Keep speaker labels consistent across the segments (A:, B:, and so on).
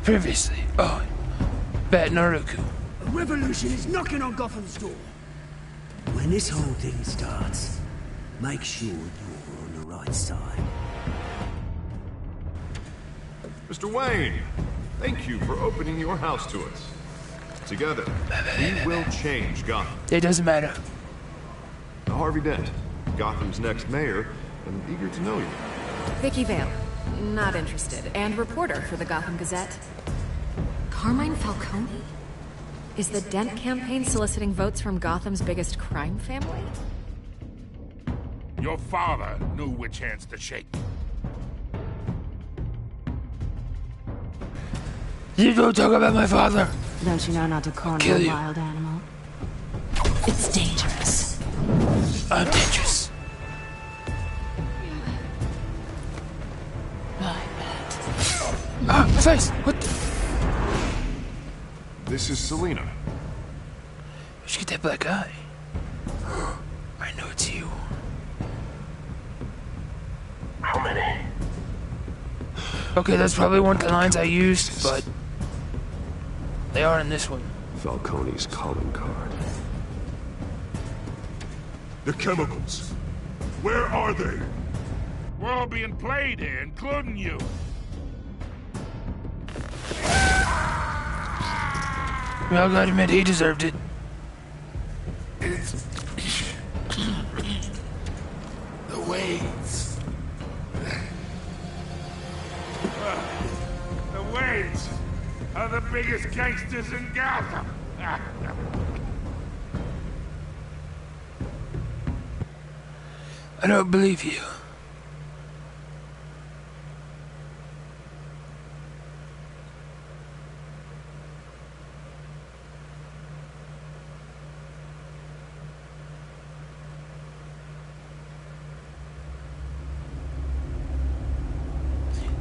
A: Previously, oh, BatNaruku.
B: A revolution is knocking on Gotham's door. When this whole thing starts, make sure you're on the right side.
C: Mr. Wayne, thank you for opening your house to us. Together, we will change Gotham.
A: It doesn't matter.
C: Harvey Dent, Gotham's next mayor, and eager to know you.
D: Vicky Vale, not interested, and reporter for the Gotham Gazette. Carmine Falcone? Is the Dent campaign soliciting votes from Gotham's biggest crime family?
E: Your father knew which hands to shake.
A: You don't talk about my father.
F: Don't you know not to corner
A: Kill
F: a
A: you.
F: wild animal? It's dangerous.
A: I'm dangerous.
F: My bad.
A: Ah, my face! What the?
C: This is Selina.
A: Where'd you get that black eye? I know it's you.
E: How many?
A: Okay, that's probably one of the lines I used, but they are in this one.
C: Falcone's calling card.
E: The chemicals. Where are they? We're all being played here, including you.
A: We all gotta admit he deserved it.
E: The Waynes. The Waynes are the biggest gangsters in Gotham.
A: I don't believe you.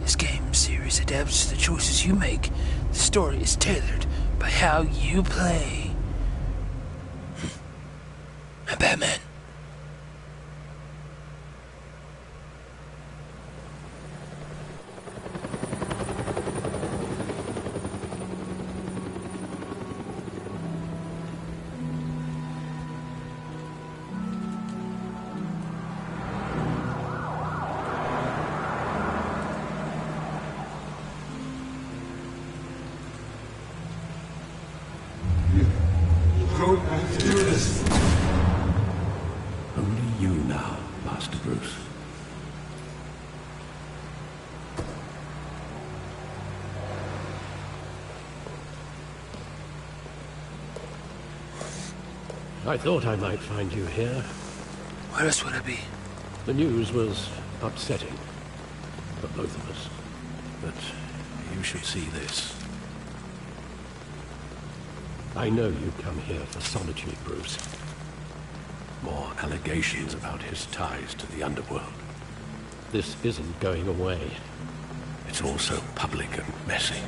A: This game series adapts to the choices you make. The story is tailored by how you play. I'm Batman.
G: Only you now, Master Bruce.
H: I thought I might find you here.
A: Where else would I be?
H: The news was upsetting for both of us.
G: But you should see this.
H: I know you come here for solitude, Bruce.
G: More allegations about his ties to the underworld.
H: This isn't going away.
G: It's also public and messy.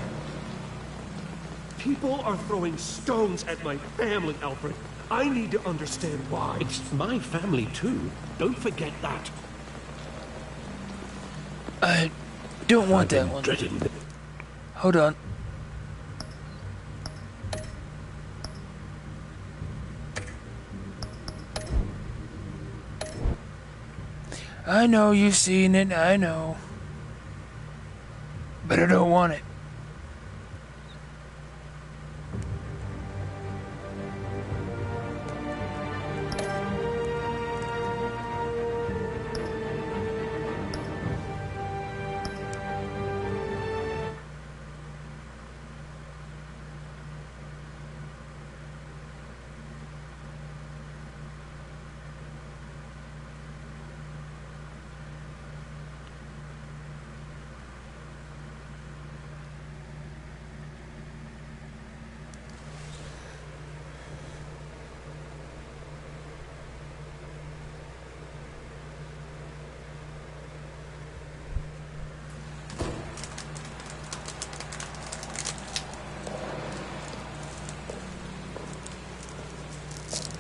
I: People are throwing stones at my family, Alfred. I need to understand why.
H: It's my family, too. Don't forget that.
A: I don't want that one.
H: Dreading.
A: Hold on. I know you've seen it, I know. But I don't want it.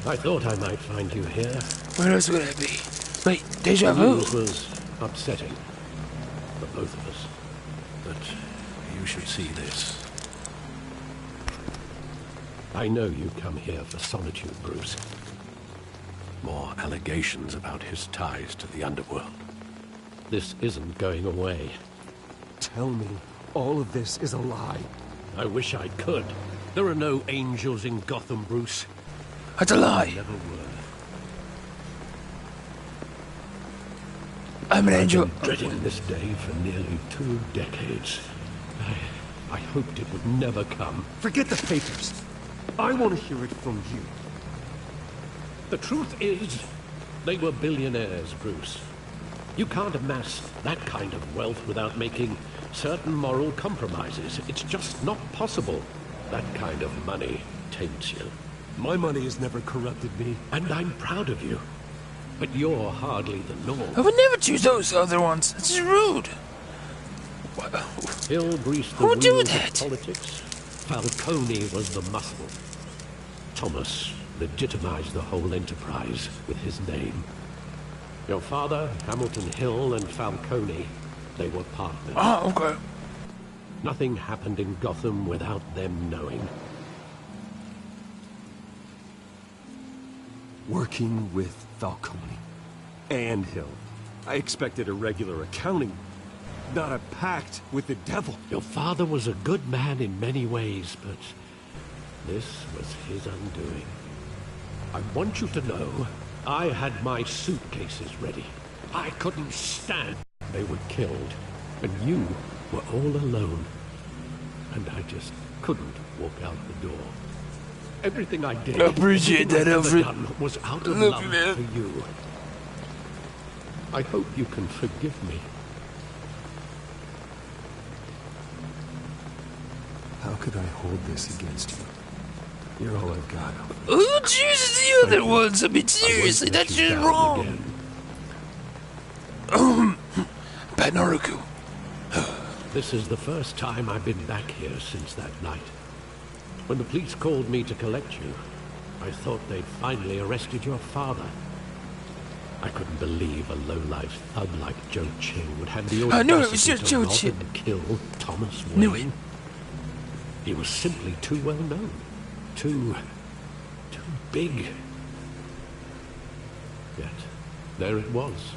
H: I thought I might find you here.
A: Where else would I be? Wait, deja
H: The
A: vu?
H: news was upsetting for both of us.
G: But you should see this. I know you come here for solitude, Bruce. More allegations about his ties to the underworld. This isn't going away.
I: Tell me, all of this is a lie.
G: I wish I could. There are no angels in Gotham, Bruce.
A: That's a lie.
G: Never were.
A: I'm an angel.
G: I've been dreading this day for nearly 2 decades. I hoped it would never come.
I: Forget the papers. I want to hear it from you.
G: The truth is, they were billionaires, Bruce. You can't amass that kind of wealth without making certain moral compromises. It's just not possible. That kind of money taints you.
I: My money has never corrupted me.
G: And I'm proud of you. But you're hardly the norm.
A: I would never choose those other ones. It's just rude.
G: Hill greased the
A: Who would do
G: wheels
A: that?
G: of politics. Falcone was the muscle. Thomas legitimized the whole enterprise with his name. Your father, Hamilton Hill, and Falcone, they were partners.
A: Oh, okay.
G: Nothing happened in Gotham without them knowing.
I: Working with Falcone and Hill. I expected a regular accounting, not a pact with the devil.
G: Your father was a good man in many ways, but this was his undoing. I want you to know, I had my suitcases ready. I couldn't stand. They were killed, and you were all alone. And I just couldn't walk out the door. Everything I did,
A: I appreciate that, Alfred.
G: was out of
A: Love
G: love
A: you, man.
G: for you. I hope you can forgive me.
I: How could I hold this against you? You're all I've got.
A: Who chooses the other ones? I mean, seriously,
G: I won't let
A: that's
G: you
A: just
G: down
A: wrong.
G: again.
A: BatNaruku.
G: This is the first time I've been back here since that night. When the police called me to collect you, I thought they'd finally arrested your father. I couldn't believe a low-life thug like Joe Chill would have the
A: I knew it was
G: audacity
A: just
G: to
A: Joe
G: rob
A: Chill.
G: and kill Thomas Wayne.
A: Knew it.
G: He was simply too well known. Too big. Yet, there it was.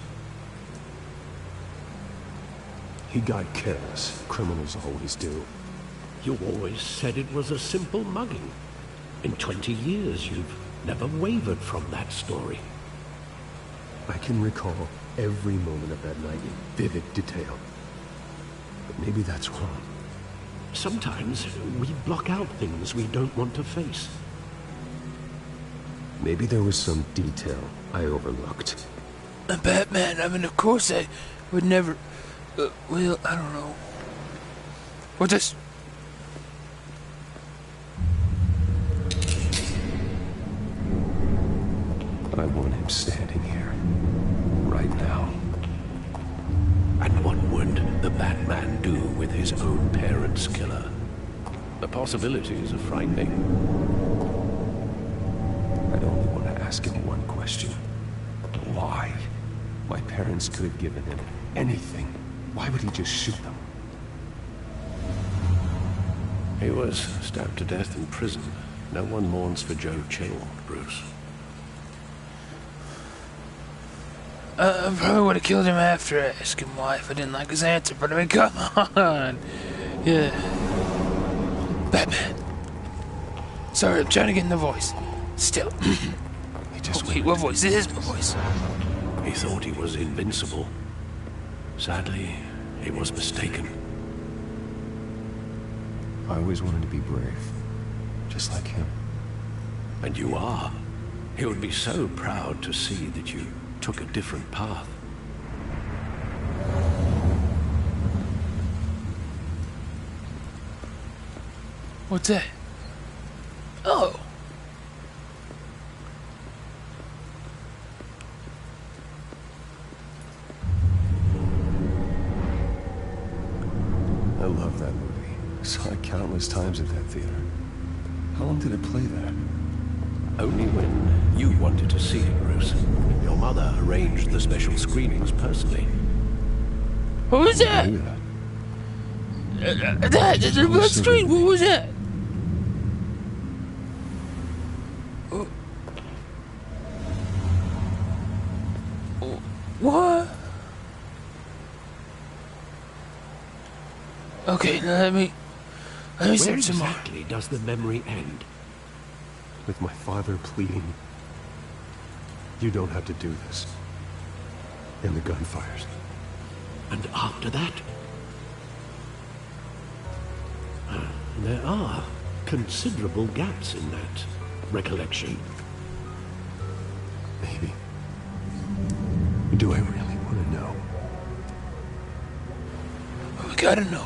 I: He got careless. Criminals always do.
G: You always said it was a simple mugging. In 20 years, you've never wavered from that story.
I: I can recall every moment of that night in vivid detail. But maybe that's wrong.
G: Sometimes we block out things we don't want to face.
I: Maybe there was some detail I overlooked.
A: Batman, I mean, of course I would never... well, I don't know. What this...
I: I want him standing here. Right now.
G: And what would the Batman do with his own parents' killer? The possibilities are frightening.
I: I'd only want to ask him one question. Why? My parents could have given him anything. Why would he just shoot them?
G: He was stabbed to death in prison. No one mourns for Joe Chill, Bruce.
A: I probably would have killed him after I asked him why if I didn't like his answer, but I mean, come on. Yeah. Batman. Sorry, I'm trying to get in the voice. Still.
I: He just
A: Wait, what voice? It is my voice.
G: He thought he was invincible. Sadly, he was mistaken.
I: I always wanted to be brave. Just like him.
G: And you are. He would be so proud to see that you took a different path.
A: What's that? Oh.
I: I love that movie. Saw it countless times at that theater. How long did it play there?
G: Only when you wanted to see it, Bruce. Your mother arranged the special screenings personally.
A: What was that? That, the red screen, what was that? Okay, now let me
G: Where
A: see some more.
G: exactly does the memory end?
I: With my father pleading, "You don't have to do this." And the gunfires.
G: And after that? There are considerable gaps in that recollection.
I: Maybe. Do I really want to know?
A: We gotta know.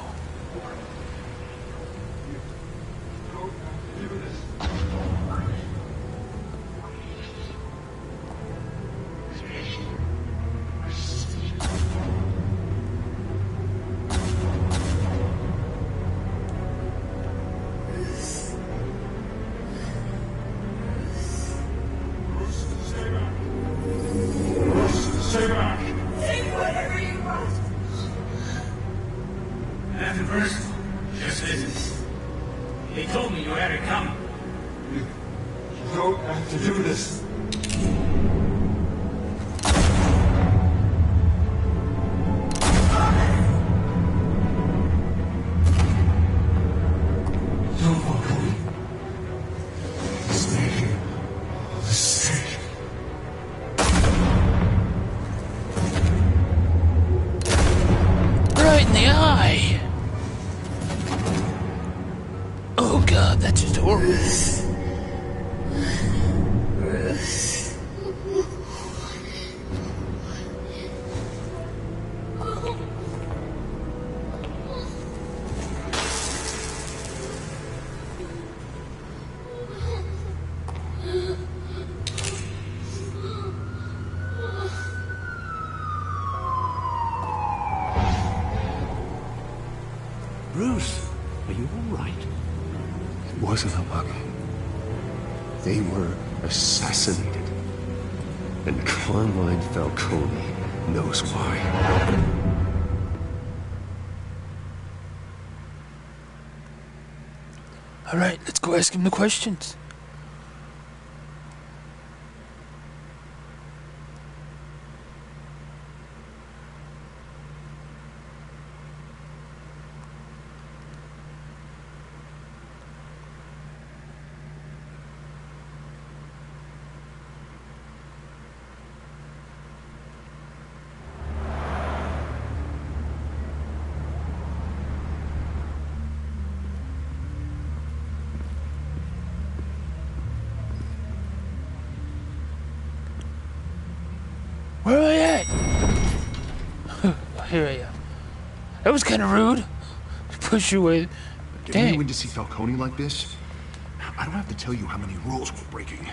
A: Right in the eye. Oh God, that's just horrible.
G: Bruce, are you all right?
I: It wasn't a bug. They were assassinated. And Carmine Falcone knows why.
A: All right, let's go ask him the questions. Where am I at? Here I am. That was kind of rude. Push you away.
C: Getting you
A: Dang.
C: in to see Falcone like this? I don't have to tell you how many rules we're breaking.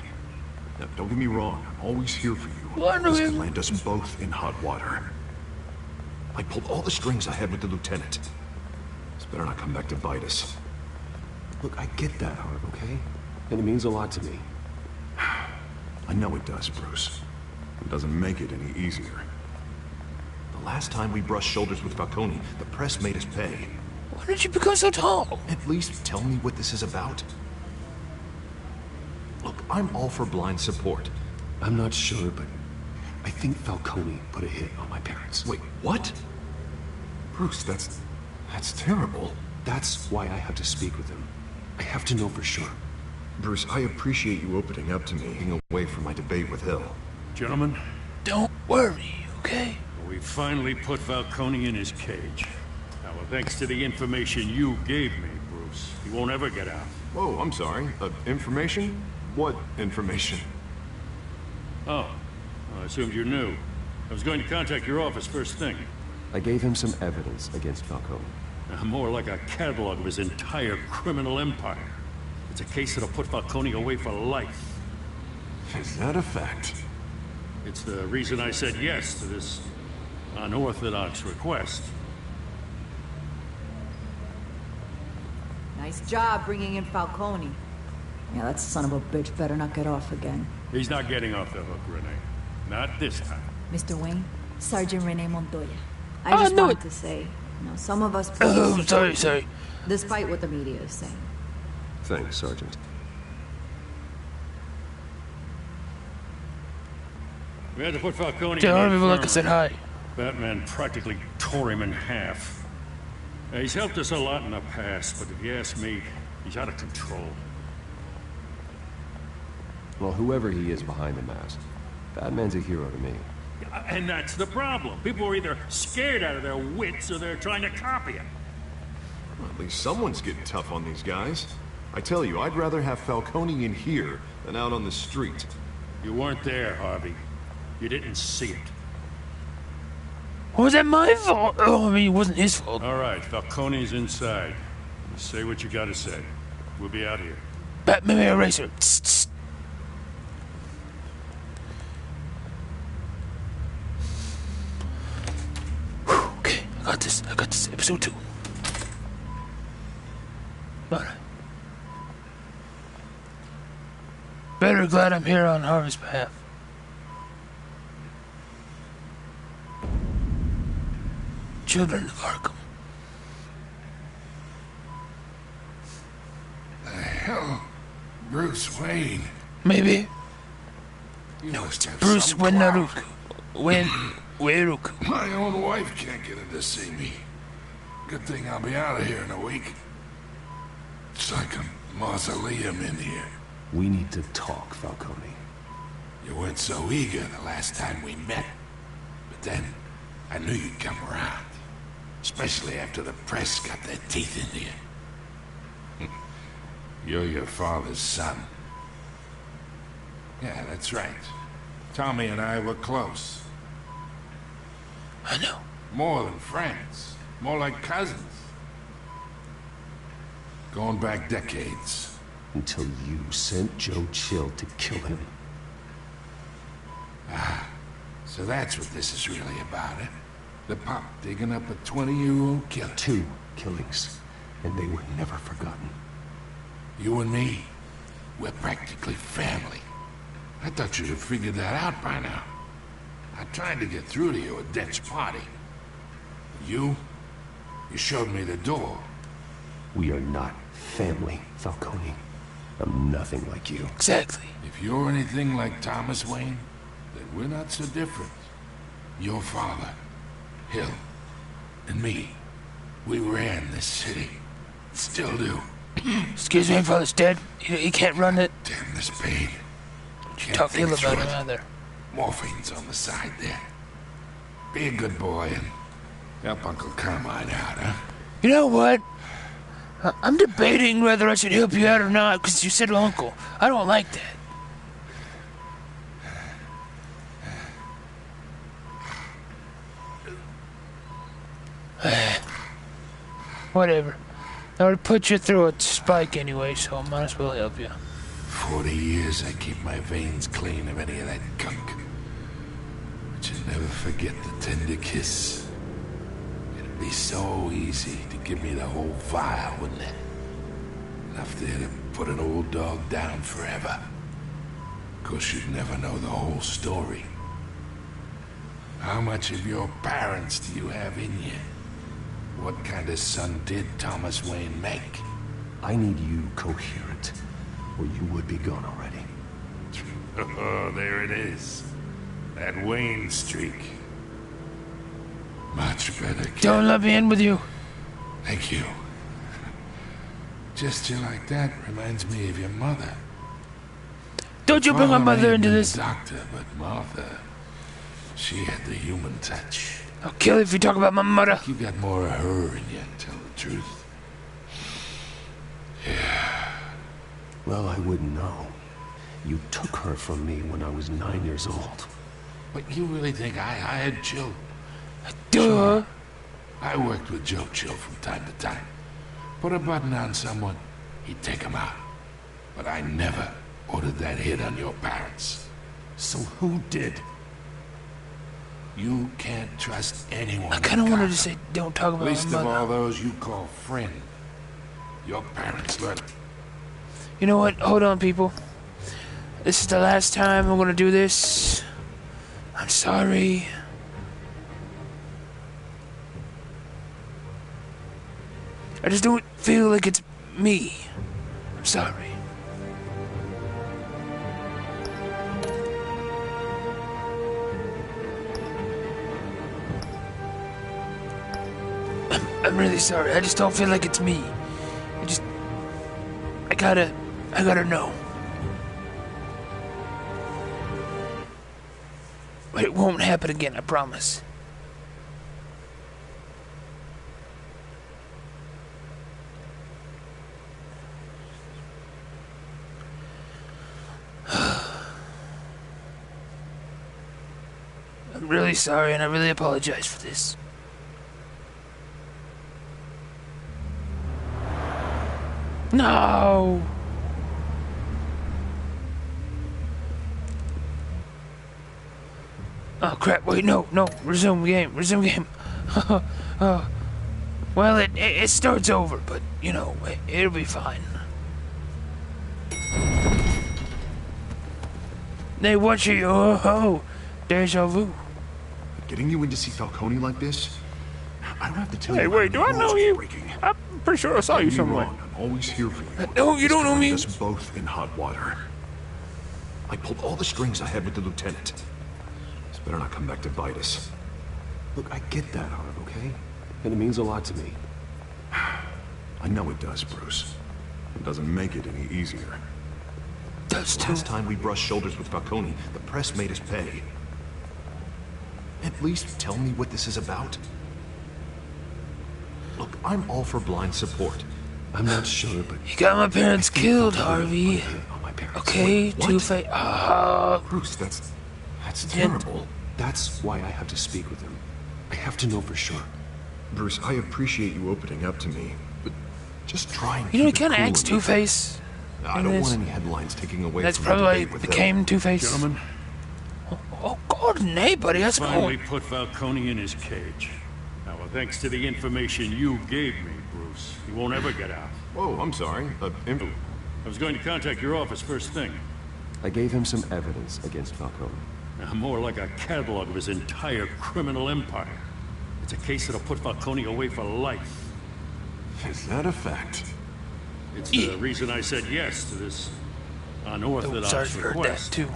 C: Now, don't get me wrong, I'm always here for you.
A: Well, I know
C: This
A: him.
C: could land us both in hot water. I pulled all the strings I had with the lieutenant. This better not come back to bite us.
I: Look, I get that, Harv, okay? And it means a lot to me.
C: I know it does, Bruce. It doesn't make it any easier. The last time we brushed shoulders with Falcone, the press made us pay.
A: Why did you become so tall?
C: At least tell me what this is about. Look, I'm all for blind support.
I: I'm not sure, but I think Falcone put a hit on my parents.
C: Wait, what? Bruce, that's terrible.
I: That's why I have to speak with him. I have to know for sure.
C: Bruce, I appreciate you opening up to me, getting away from my debate with Hill.
E: Gentlemen,
A: Don't worry, okay?
E: we finally put Falcone in his cage. Now, thanks to the information you gave me, Bruce, he won't ever get out.
C: Whoa, I'm sorry. Information? What information?
E: Oh, I assumed you knew. I was going to contact your office first thing.
I: I gave him some evidence against Falcone.
E: More like a catalog of his entire criminal empire. It's a case that'll put Falcone away for life.
C: Is that a fact?
E: It's the reason I said yes to this unorthodox request.
J: Nice job bringing in Falcone. Yeah, that son of a bitch better not get off again.
E: He's not getting off the hook, Renee. Not this time.
J: Mr. Wayne, Sergeant Renee Montoya. I
A: Oh,
J: just
A: no,
J: wanted
A: it-
J: to say, you know, some of us
A: Oh,
J: police
A: sorry.
J: despite what the media is saying.
I: Thanks, Sergeant.
E: We had to put Falcone
A: Tell
E: in
A: everyone
E: the
A: like I said hi.
E: Batman practically tore him in half. He's helped us a lot in the past, but if you ask me, he's out of control.
I: Well, whoever he is behind the mask, Batman's a hero to me.
E: And that's the problem. People are either scared out of their wits or they're trying to copy him.
C: Well, at least someone's getting tough on these guys. I tell you, I'd rather have Falcone in here than out on the street.
E: You weren't there, Harvey. You didn't see it.
A: Was that my fault? Oh, I mean, it wasn't his fault.
E: All right, Falcone's inside. You say what you gotta say. We'll be out here.
A: Batman Eraser. Tss, tss. Whew, okay, I got this. Episode 2. Alright. Better glad I'm here on Harvey's behalf. Children of Arkham.
K: The hell? Bruce Wayne?
A: Maybe.
K: No, it's
A: Bruce BatNaruku. Weruku.
K: My own wife can't get in to see me. Good thing I'll be out of here in a week. It's like a mausoleum in here.
I: We need to talk, Falcone.
K: You weren't so eager the last time we met. But then, I knew you'd come around. Especially after the press got their teeth into you. You're your father's son. Yeah, that's right. Tommy and I were close.
A: I know.
K: More than friends. More like cousins. Going back decades.
I: Until you sent Joe Chill to kill him.
K: Ah, so that's what this is really about, eh? The pop digging up a 20-year-old killer.
I: 2 killings, and they were never forgotten.
K: You and me, we're practically family. I thought you'd have figured that out by now. I tried to get through to you at Dent's party. You showed me the door.
I: We are not family, Falcone. I'm nothing like you.
A: Exactly.
K: If you're anything like Thomas Wayne, then we're not so different. Your father, Hill, and me, we ran this city. Still do.
A: Excuse me, father's dead. He can't run it.
K: Damn this pain.
A: Can't talk ill about him either.
K: Morphine's on the side there. Be a good boy and help Uncle Carmine out, huh?
A: You know what? I'm debating whether I should help you out or not, because you said uncle. I don't like that. Whatever. I would put you through a spike anyway, so I might as well help you.
K: 40 years I keep my veins clean of any of that gunk. But you never forget the tender kiss. It'd be so easy to give me the whole vial, wouldn't it? Enough there to put an old dog down forever. Of course, you'd never know the whole story. How much of your parents do you have in you? What kind of son did Thomas Wayne make?
I: I need you coherent, or you would be gone already.
K: Oh, there it is. That Wayne streak. Much better, kid.
A: Don't let me in with you.
K: Thank you. Gesture like that reminds me of your mother.
A: Don't you bring my mother into this.
K: Doctor, but Martha, she had the human touch.
A: I'll kill you if you talk about my mother.
K: You got more of her in you, tell the truth. Yeah.
I: Well, I wouldn't know. You took her from me when I was 9 years old.
K: But you really think I hired Chill?
A: Duh.
K: Sure. I worked with Joe Chill from time to time. Put a button on someone, he'd take him out. But I never ordered that hit on your parents.
I: So who did?
K: You can't trust anyone.
A: I kind of wanted to say, don't talk about
K: Least
A: my
K: of
A: mother.
K: all those you call friend. Your parents learned.
A: You know what? Hold on, people. This is the last time I'm gonna do this. I'm sorry. I just don't feel like it's me. I'm sorry. I'm really sorry. I just don't feel like it's me. I gotta know. But it won't happen again, I promise. I'm really sorry, and I really apologize for this. No! Oh crap, wait, no, resume game. Well, it starts over, but, you know, it'll be fine. Hey, watch it, oh, deja vu.
C: Getting you in to see Falcone like this? I don't have to tell you.
A: Hey, wait, do I know you? I'm pretty sure I saw you somewhere.
C: I'm always here for you.
A: No, you don't know me.
C: Us both in hot water. I pulled all the strings I had with the lieutenant. This better not come back to bite us.
I: Look, I get that, Harv, okay? And it means a lot to me.
C: I know it does, Bruce. It doesn't make it any easier.
A: Does too.
C: Last time we brushed shoulders with Falcone, the press made us pay. At least tell me what this is about. Look, I'm all for blind support.
I: I'm not sure, but...
A: You got my parents killed, Harvey. Okay, Two-Face.
C: Bruce, that's terrible.
I: That's why I have to speak with him. I have to know for sure.
C: Bruce, I appreciate you opening up to me, but just try and
A: You know, he
C: keep it
A: kind of
C: cool
A: acts
C: with me.
A: Two-Face.
C: I don't want any headlines taking away
A: That's
C: from
A: probably
C: the
A: why
C: debate
A: he
C: with
A: became Two-Face.
E: Gentlemen,
A: Oh, God, hey, buddy, that's
E: finally
A: cool.
E: put Falcone in his cage. Now, thanks to the information you gave me, Bruce, he won't ever get out.
C: Oh, I'm sorry.
E: I was going to contact your office first thing.
I: I gave him some evidence against Falcone.
E: More like a catalog of his entire criminal empire. It's a case that'll put Falcone away for life.
C: Is that a fact?
E: It's the reason I said yes to this unorthodox
A: Sorry, heard that
E: request.
A: too.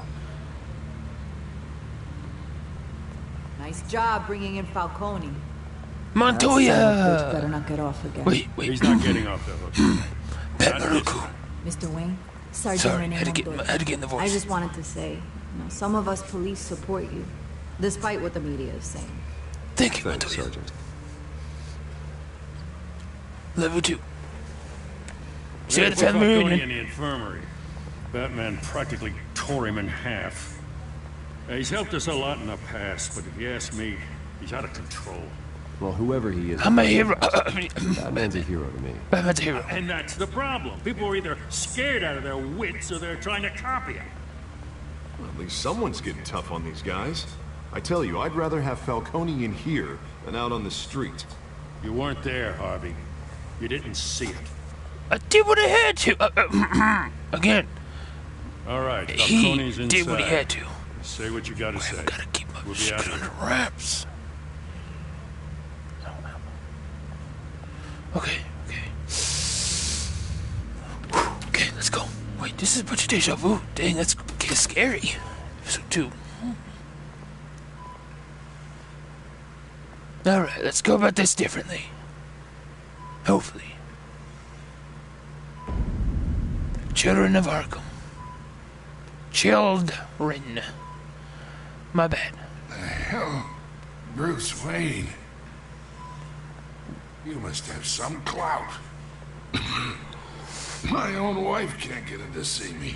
J: Nice job bringing in Falcone.
A: Montoya!
J: Better not get off again.
A: Wait.
E: He's not getting off the hook.
A: BatNaruku.
J: Mr. Wayne, Sergeant
A: Sorry,
J: Renee
A: had to get in the voice.
J: I just wanted to say, you know, some of us police support you, despite what the media is saying.
A: Thank you,
I: Thanks,
A: Montoya.
I: Sergeant.
A: Love you too. See you at the
E: Put
A: family
E: Falcone in
A: reunion.
E: the infirmary. Batman practically tore him in half. He's helped us a lot in the past, but if you ask me, he's out of control.
I: Well, whoever he is...
A: I'm a hero.
I: Batman's a hero to me.
A: Batman's a hero.
E: And that's the problem. People are either scared out of their wits or they're trying to copy him.
C: Well, at least someone's getting tough on these guys. I tell you, I'd rather have Falcone in here than out on the street.
E: You weren't there, Harvey. You didn't see it.
A: I did what I had to. Again,
E: All right,
A: he
E: Falcone's inside.
A: did what he had to.
E: Say what you gotta say.
A: I gotta keep my
E: We'll be
A: secret
E: out
A: under
E: here.
A: wraps. Okay. Okay, let's go. Wait, this is a bunch of deja vu. Dang, that's scary. Episode 2. Alright, let's go about this differently. Hopefully. Children of Arkham. Children. My bad.
K: The hell? Bruce Wayne. You must have some clout. My own wife can't get in to see me.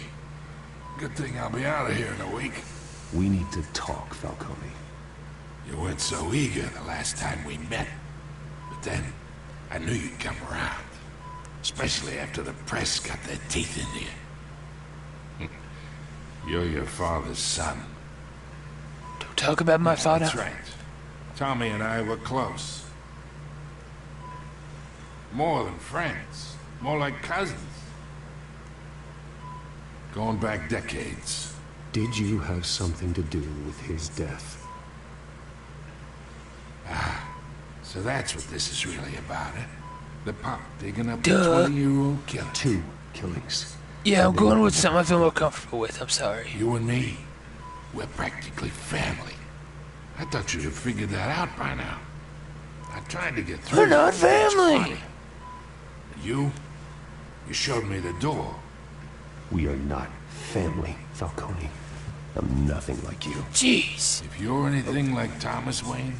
K: Good thing I'll be out of here in a week.
I: We need to talk, Falcone.
K: You weren't so eager the last time we met. But then, I knew you'd come around. Especially after the press got their teeth into you. You're your father's son.
A: Don't talk about my father.
K: That's right. Tommy and I were close. More than friends. More like cousins. Going back decades.
I: Did you have something to do with his death?
K: So that's what this is really about, eh? The pop digging up
A: Duh.
K: the 20-year-old killer.
I: 2 killings.
A: Yeah, I'm going with something I feel more comfortable with. I'm sorry.
K: You and me, we're practically family. I thought you'd have figured that out by now. I I tried to get through.
A: We're not family.
K: You showed me the door.
I: We are not family, Falcone. I'm nothing like you.
A: Jeez.
K: If you're anything like Thomas Wayne,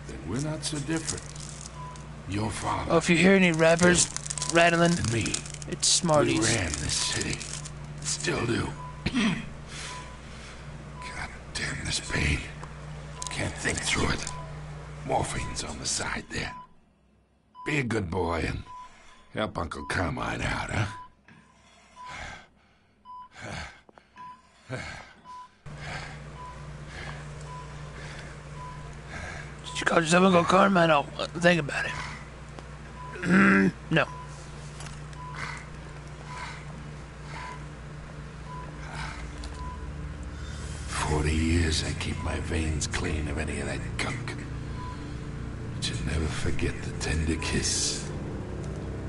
K: then we're not so different. Your father.
A: Oh, if you hear any rappers rattling,
K: and me.
A: It's Smarties.
K: We ran this city. Still do. God damn this pain. Can't think through it. Morphine's on the side there. Be a good boy and help Uncle Carmine out, huh?
A: You call yourself Uncle Carmine? Oh, think about it. No.
K: For 40 years I keep my veins clean of any of that gunk. But you'll never forget the tender kiss.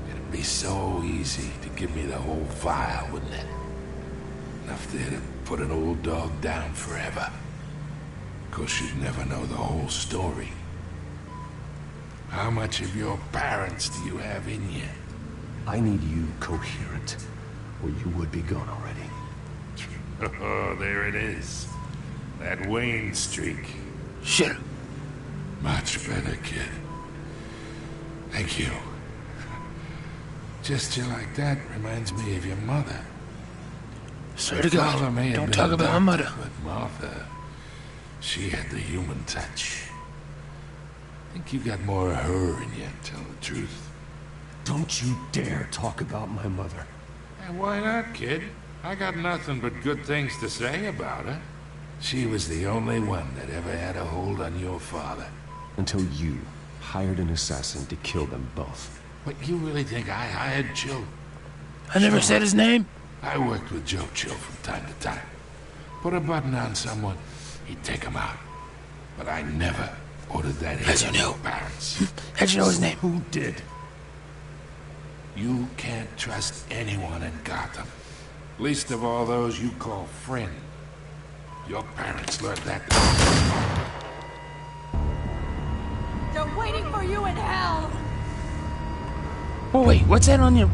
K: It'd be so easy to give me the whole vial, wouldn't it? Enough there to put an old dog down forever. Of course, you'd never know the whole story. How much of your parents do you have in you?
I: I need you coherent, or you would be gone already.
K: Oh, there it is. That Wayne streak.
A: Shut up.
K: Much better, kid. Thank you. Gesture like that reminds me of your mother.
A: Swear to God, don't talk about my mother.
K: But Martha, she had the human touch. I think you got more of her in you, to tell the truth.
I: Don't you dare talk about my mother.
K: And why not, kid? I got nothing but good things to say about her. She was the only one that ever had a hold on your father.
I: Until you hired an assassin to kill them both.
K: But you really think I hired Joe?
A: I never said his name.
K: I worked with Joe Chill from time to time. Put a button on someone, he'd take him out. But I never ordered that hit on your parents.
A: How'd you know his name?
I: Who did?
K: You can't trust anyone in Gotham. Least of all those you call friend. Your parents learned that.
F: They're waiting for you in hell!
A: Oh wait, what's that on you?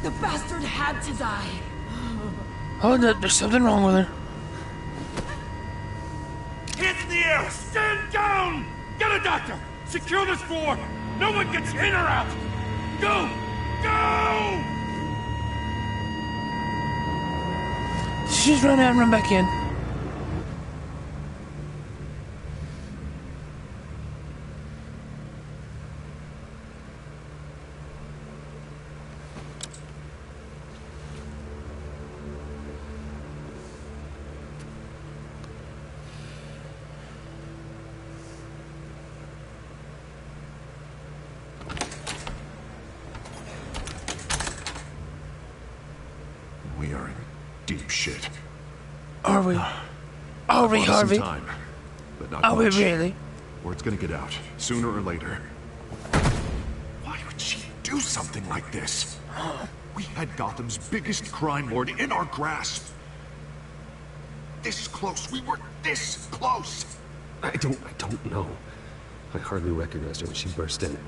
F: The bastard had to die.
A: Oh, there's something wrong with her.
E: Hands in the air! Stand down! Get a doctor! Secure this floor! No one gets in or out! Go! Go!
A: She's run out and run back in.
C: We are in deep shit.
A: Are we? Are we, Harvey?
C: Some time, but not
A: Are we
C: much.
A: really?
C: Or it's gonna get out, sooner or later. Why would she do something like this? We had Gotham's biggest crime lord in our grasp. This close, we were this close.
I: I don't know. I hardly recognized her when she burst in.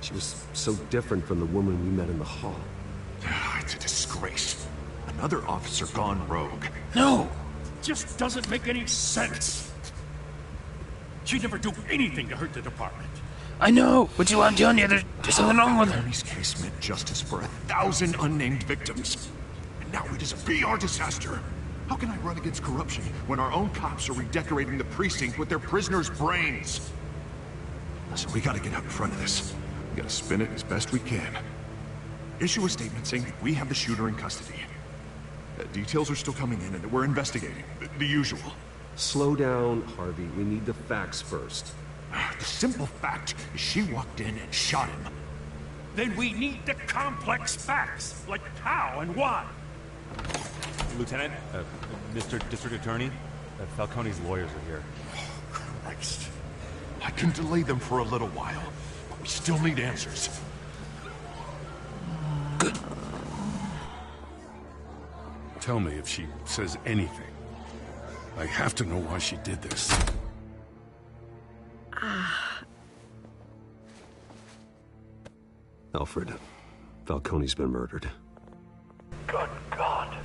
I: She was so different from the woman we met in the hall.
C: It's a disgrace. Another officer gone rogue.
A: No.
E: Just doesn't make any sense. She'd never do anything to hurt the department.
A: I know, but you I'm telling you, there's something wrong with her.
C: Tony's case meant justice for 1,000 unnamed victims. And now it is a PR disaster. How can I run against corruption when our own cops are redecorating the precinct with their prisoners' brains? Listen, we gotta get out in front of this. We gotta spin it as best we can. Issue a statement saying that we have the shooter in custody. Details are still coming in and we're investigating. The usual.
I: Slow down, Harvey. We need the facts first.
C: The simple fact is she walked in and shot him.
E: Then we need the complex facts, like how and why.
L: Lieutenant, Mr. District Attorney, Falcone's lawyers are here.
C: Christ. I can delay them for a little while, but we still need answers.
A: Good.
E: Tell me if she says anything. I have to know why she did this.
I: Alfred, Falcone's been murdered.
G: Good God.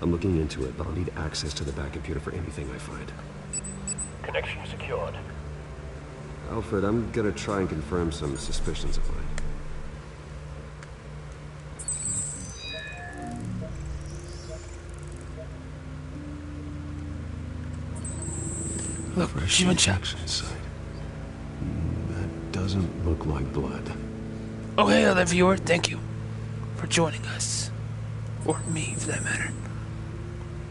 I: I'm looking into it, but I'll need access to the back computer for anything I find.
G: Connection secured.
I: Alfred, I'm gonna try and confirm some suspicions of mine.
A: Look, she's been shot.
I: Inside. That doesn't look like blood.
A: Oh, hey, other viewer, thank you for joining us. Or me, for that matter.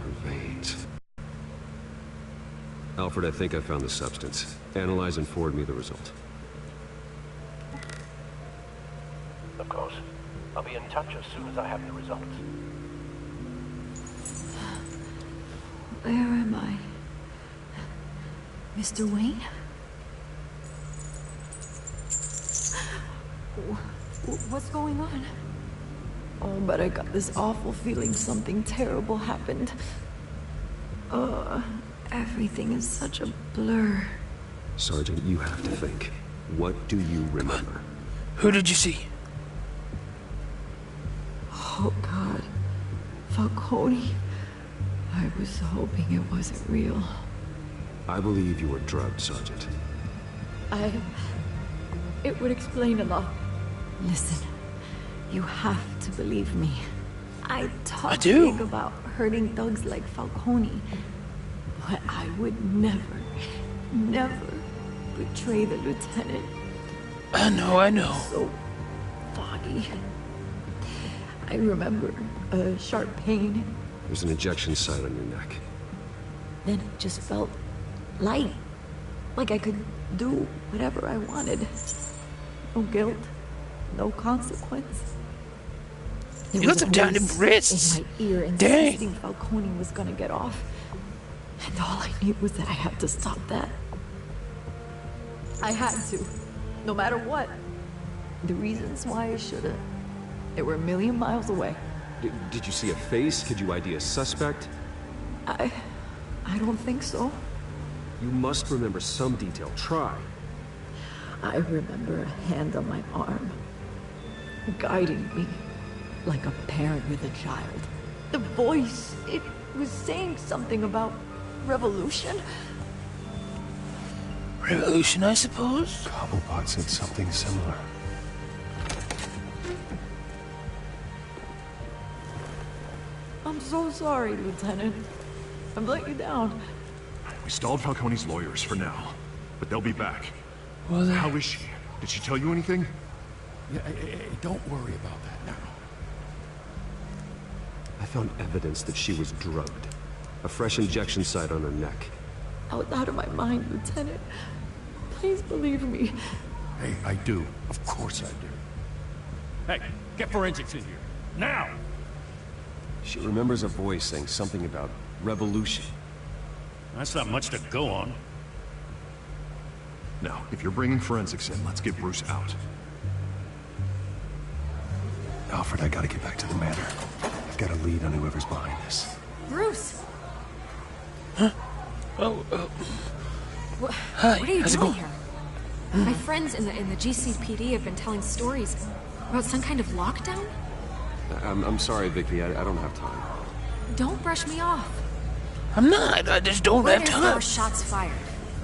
I: Her veins. Alfred, I think I found the substance. Analyze and forward me the result.
G: Of course. I'll be in touch as soon as I have the results.
J: Where am I? Mr. Wayne? What's going on? Oh, but I got this awful feeling something terrible happened. Everything is such a blur.
I: Sergeant, you have to think. What do you remember?
A: Who did you see?
J: Oh, God. Falcone. I was hoping it wasn't real.
I: I believe you were drugged, Sergeant.
J: It would explain a lot. Listen, you have to believe me. I talked big about hurting thugs like Falcone, but I would never betray the lieutenant.
A: I know.
J: So foggy. I remember a sharp pain.
I: There's an injection site on your neck.
J: Then it just felt light. Like I could do whatever I wanted. No guilt, no consequence.
A: You got some tiny wrists.
J: In my ear insisting Falcone was gonna get off. And all I knew was that I had to stop that. I had to. No matter what. The reasons why I should've, they were a million miles away.
I: Did you see a face? Could you ID a suspect?
J: I don't think so.
I: You must remember some detail. Try.
J: I remember a hand on my arm, guiding me like a parent with a child. The voice, it was saying something about revolution.
A: Revolution, I suppose?
I: Cobblepot said something similar.
J: I'm so sorry, Lieutenant. I've let you down.
C: We stalled Falcone's lawyers for now, but they'll be back.
A: Well,
C: how is she? Did she tell you anything?
K: Yeah, don't worry about that now.
I: I found evidence that she was drugged. A fresh injection site on her neck.
J: I was out of my mind, Lieutenant. Please believe me.
K: Hey, I do. Of course I do.
E: Hey, get forensics in here. Now!
I: She remembers a voice saying something about revolution.
E: That's not much to go on.
C: Now, if you're bringing forensics in, let's get Bruce out.
I: Alfred, I gotta get back to the manor. I've got a lead on whoever's behind this.
D: Bruce!
A: Huh? Hi,
D: what are you
A: how's it
D: doing
A: going?
D: here? My friends in the GCPD have been telling stories about some kind of lockdown?
I: I'm sorry, Vicky. I don't have time.
D: Don't brush me off.
A: I'm not. I just don't have time.
D: There were shots fired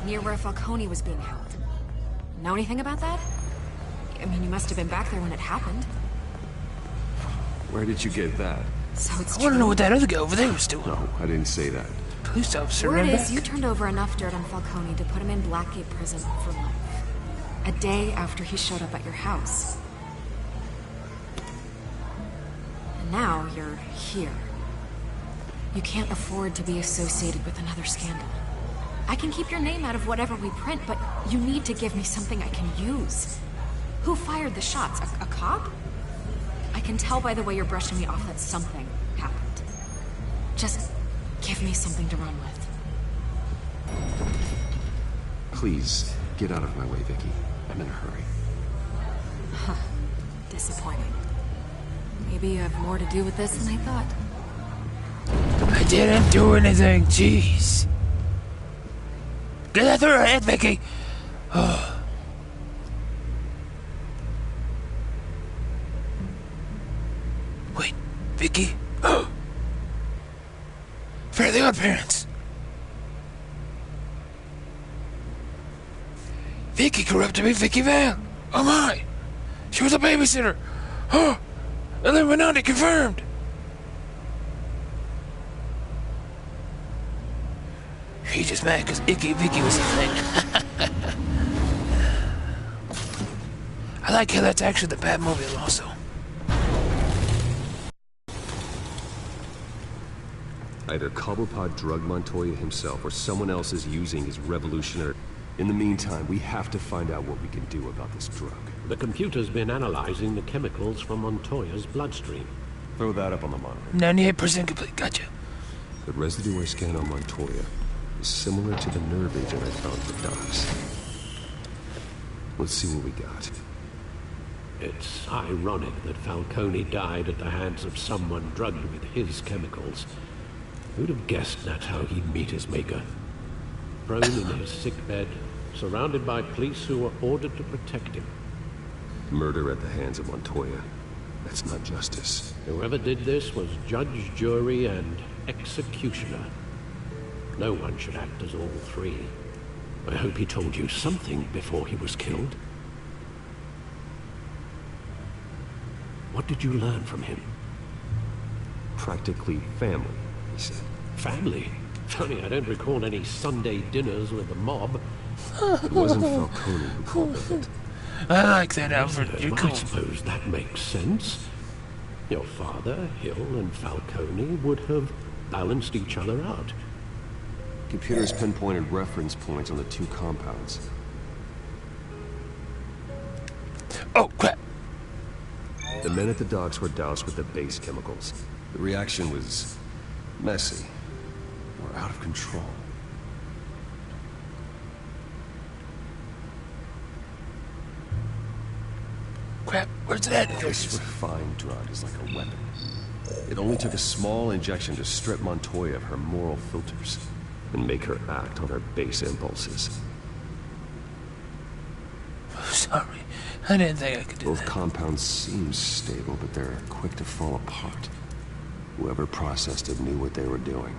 D: near where Falcone was being held. Know anything about that? I mean, you must have been back there when it happened.
I: Where did you get that?
D: So it's
A: I want to know what that other guy over there was doing.
I: No, I didn't say that.
A: Police officer
D: Word
A: ran
D: is
A: back.
D: you turned over enough dirt on Falcone to put him in Blackgate prison for life. A day after he showed up at your house. And now you're here. You can't afford to be associated with another scandal. I can keep your name out of whatever we print, but you need to give me something I can use. Who fired the shots? A cop? I can tell by the way you're brushing me off that something happened. Just give me something to run with.
I: Please, get out of my way, Vicky. I'm in a hurry.
D: Huh. Disappointing. Maybe you have more to do with this than I thought.
A: I didn't do anything, jeez. Get that through her head, Vicky! Wait, Vicky? Fairly Odd Parents! Vicky grew up to be Vicky Vale! Oh my! She was a babysitter! Oh! Illuminati confirmed! He just mad because Icky Vicky was a thing. I like how that's actually the Batmobile also.
I: Either Cobblepot drugged Montoya himself or someone else is using his revolutionary... In the meantime, we have to find out what we can do about this drug.
G: The computer's been analyzing the chemicals from Montoya's bloodstream.
I: Throw that up on the monitor.
A: 98% complete, gotcha.
I: The residue I scanned on Montoya is similar to the nerve agent I found for Docs. Let's see what we got.
G: It's ironic that Falcone died at the hands of someone drugged with his chemicals. Who'd have guessed that's how he'd meet his maker? Prone in his sickbed, surrounded by police who were ordered to protect him.
I: Murder at the hands of Montoya. That's not justice.
G: Whoever did this was judge, jury, and executioner. No one should act as all three. I hope he told you something before he was killed. What did you learn from him?
I: Practically family, he said.
G: Family? Funny, I don't recall any Sunday dinners with the mob.
I: It wasn't Falcone who called it.
A: I like that, Alfred. You're cool.
G: I suppose that makes sense. Your father, Hill, and Falcone would have balanced each other out.
I: Computers pinpointed reference points on the two compounds.
A: Oh, crap.
I: The men at the docks were doused with the base chemicals. The reaction was messy. Or out of control.
A: Crap, where's that?
I: This refined drug is like a weapon. It only took a small injection to strip Montoya of her moral filters and make her act on her base impulses.
A: Sorry, I didn't think I could do
I: Both
A: that.
I: compounds seem stable, but they're quick to fall apart. Whoever processed it knew what they were doing.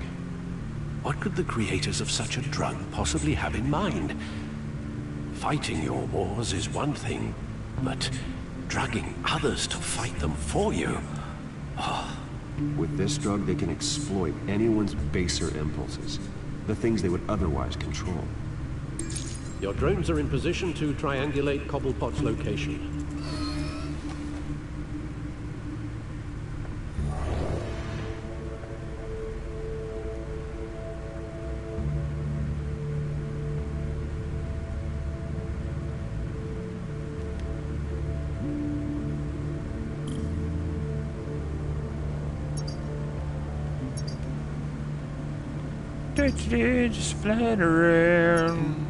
G: What could the creators of such a drug possibly have in mind? Fighting your wars is one thing, but drugging others to fight them for you? Oh.
I: With this drug, they can exploit anyone's baser impulses. The things they would otherwise control.
G: Your drones are in position to triangulate Cobblepot's location.
A: Just flying around.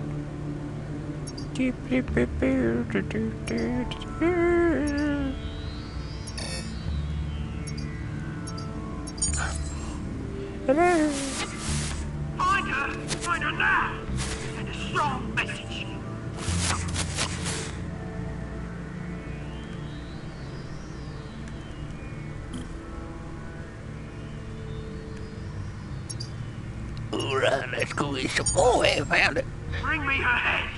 A: Hello.
B: Find her now. Send a strong message.
A: Alright, let's go get some more. I found it.
B: Bring me her head.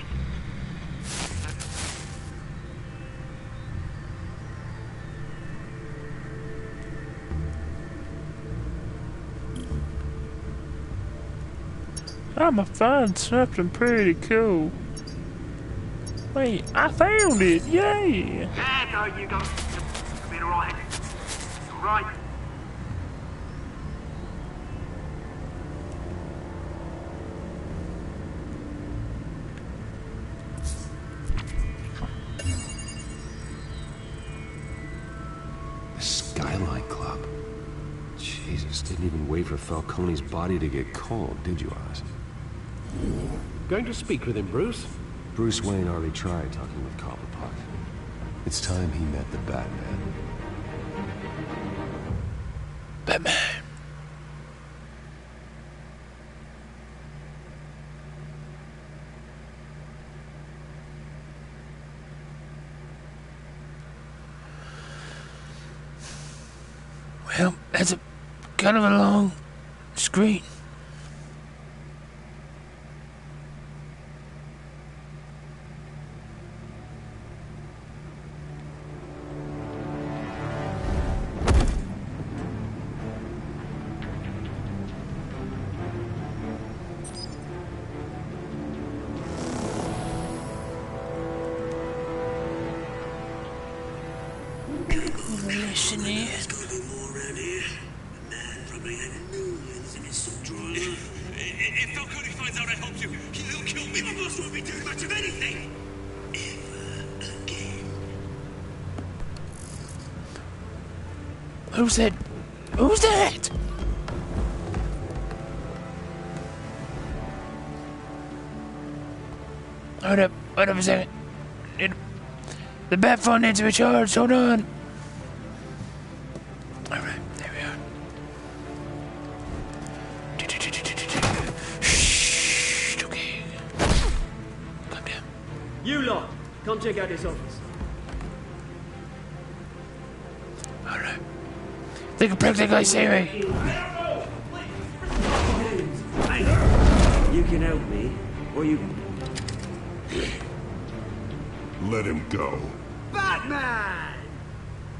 A: I'ma find something pretty cool. Wait, I found it! Yay!
B: There go, you go. You'll be alright. Alright.
I: Skyline Club. Jesus, didn't even wait for Falcone's body to get cold, did you, Oz?
G: Going to speak with him, Bruce?
I: Bruce Wayne already tried talking with Cobblepot. It's time he met the Batman.
A: Batman. Well, that's a kind of a long screen. Listening.
B: There's gotta be more around here. The man probably had millions in his salt drawer. If Falcone finds out I helped you, he'll kill me. My boss won't be doing much of anything. Ever again.
A: Who's that? Who's that? Hold up a second. The bat phone needs to be charged. Hold on. Alright, there we are. Shh, okay. Calm down.
M: You lot, come check out this office.
A: Alright. They can practically see me.
B: You can help me, or you...
C: Let him go.
B: Batman!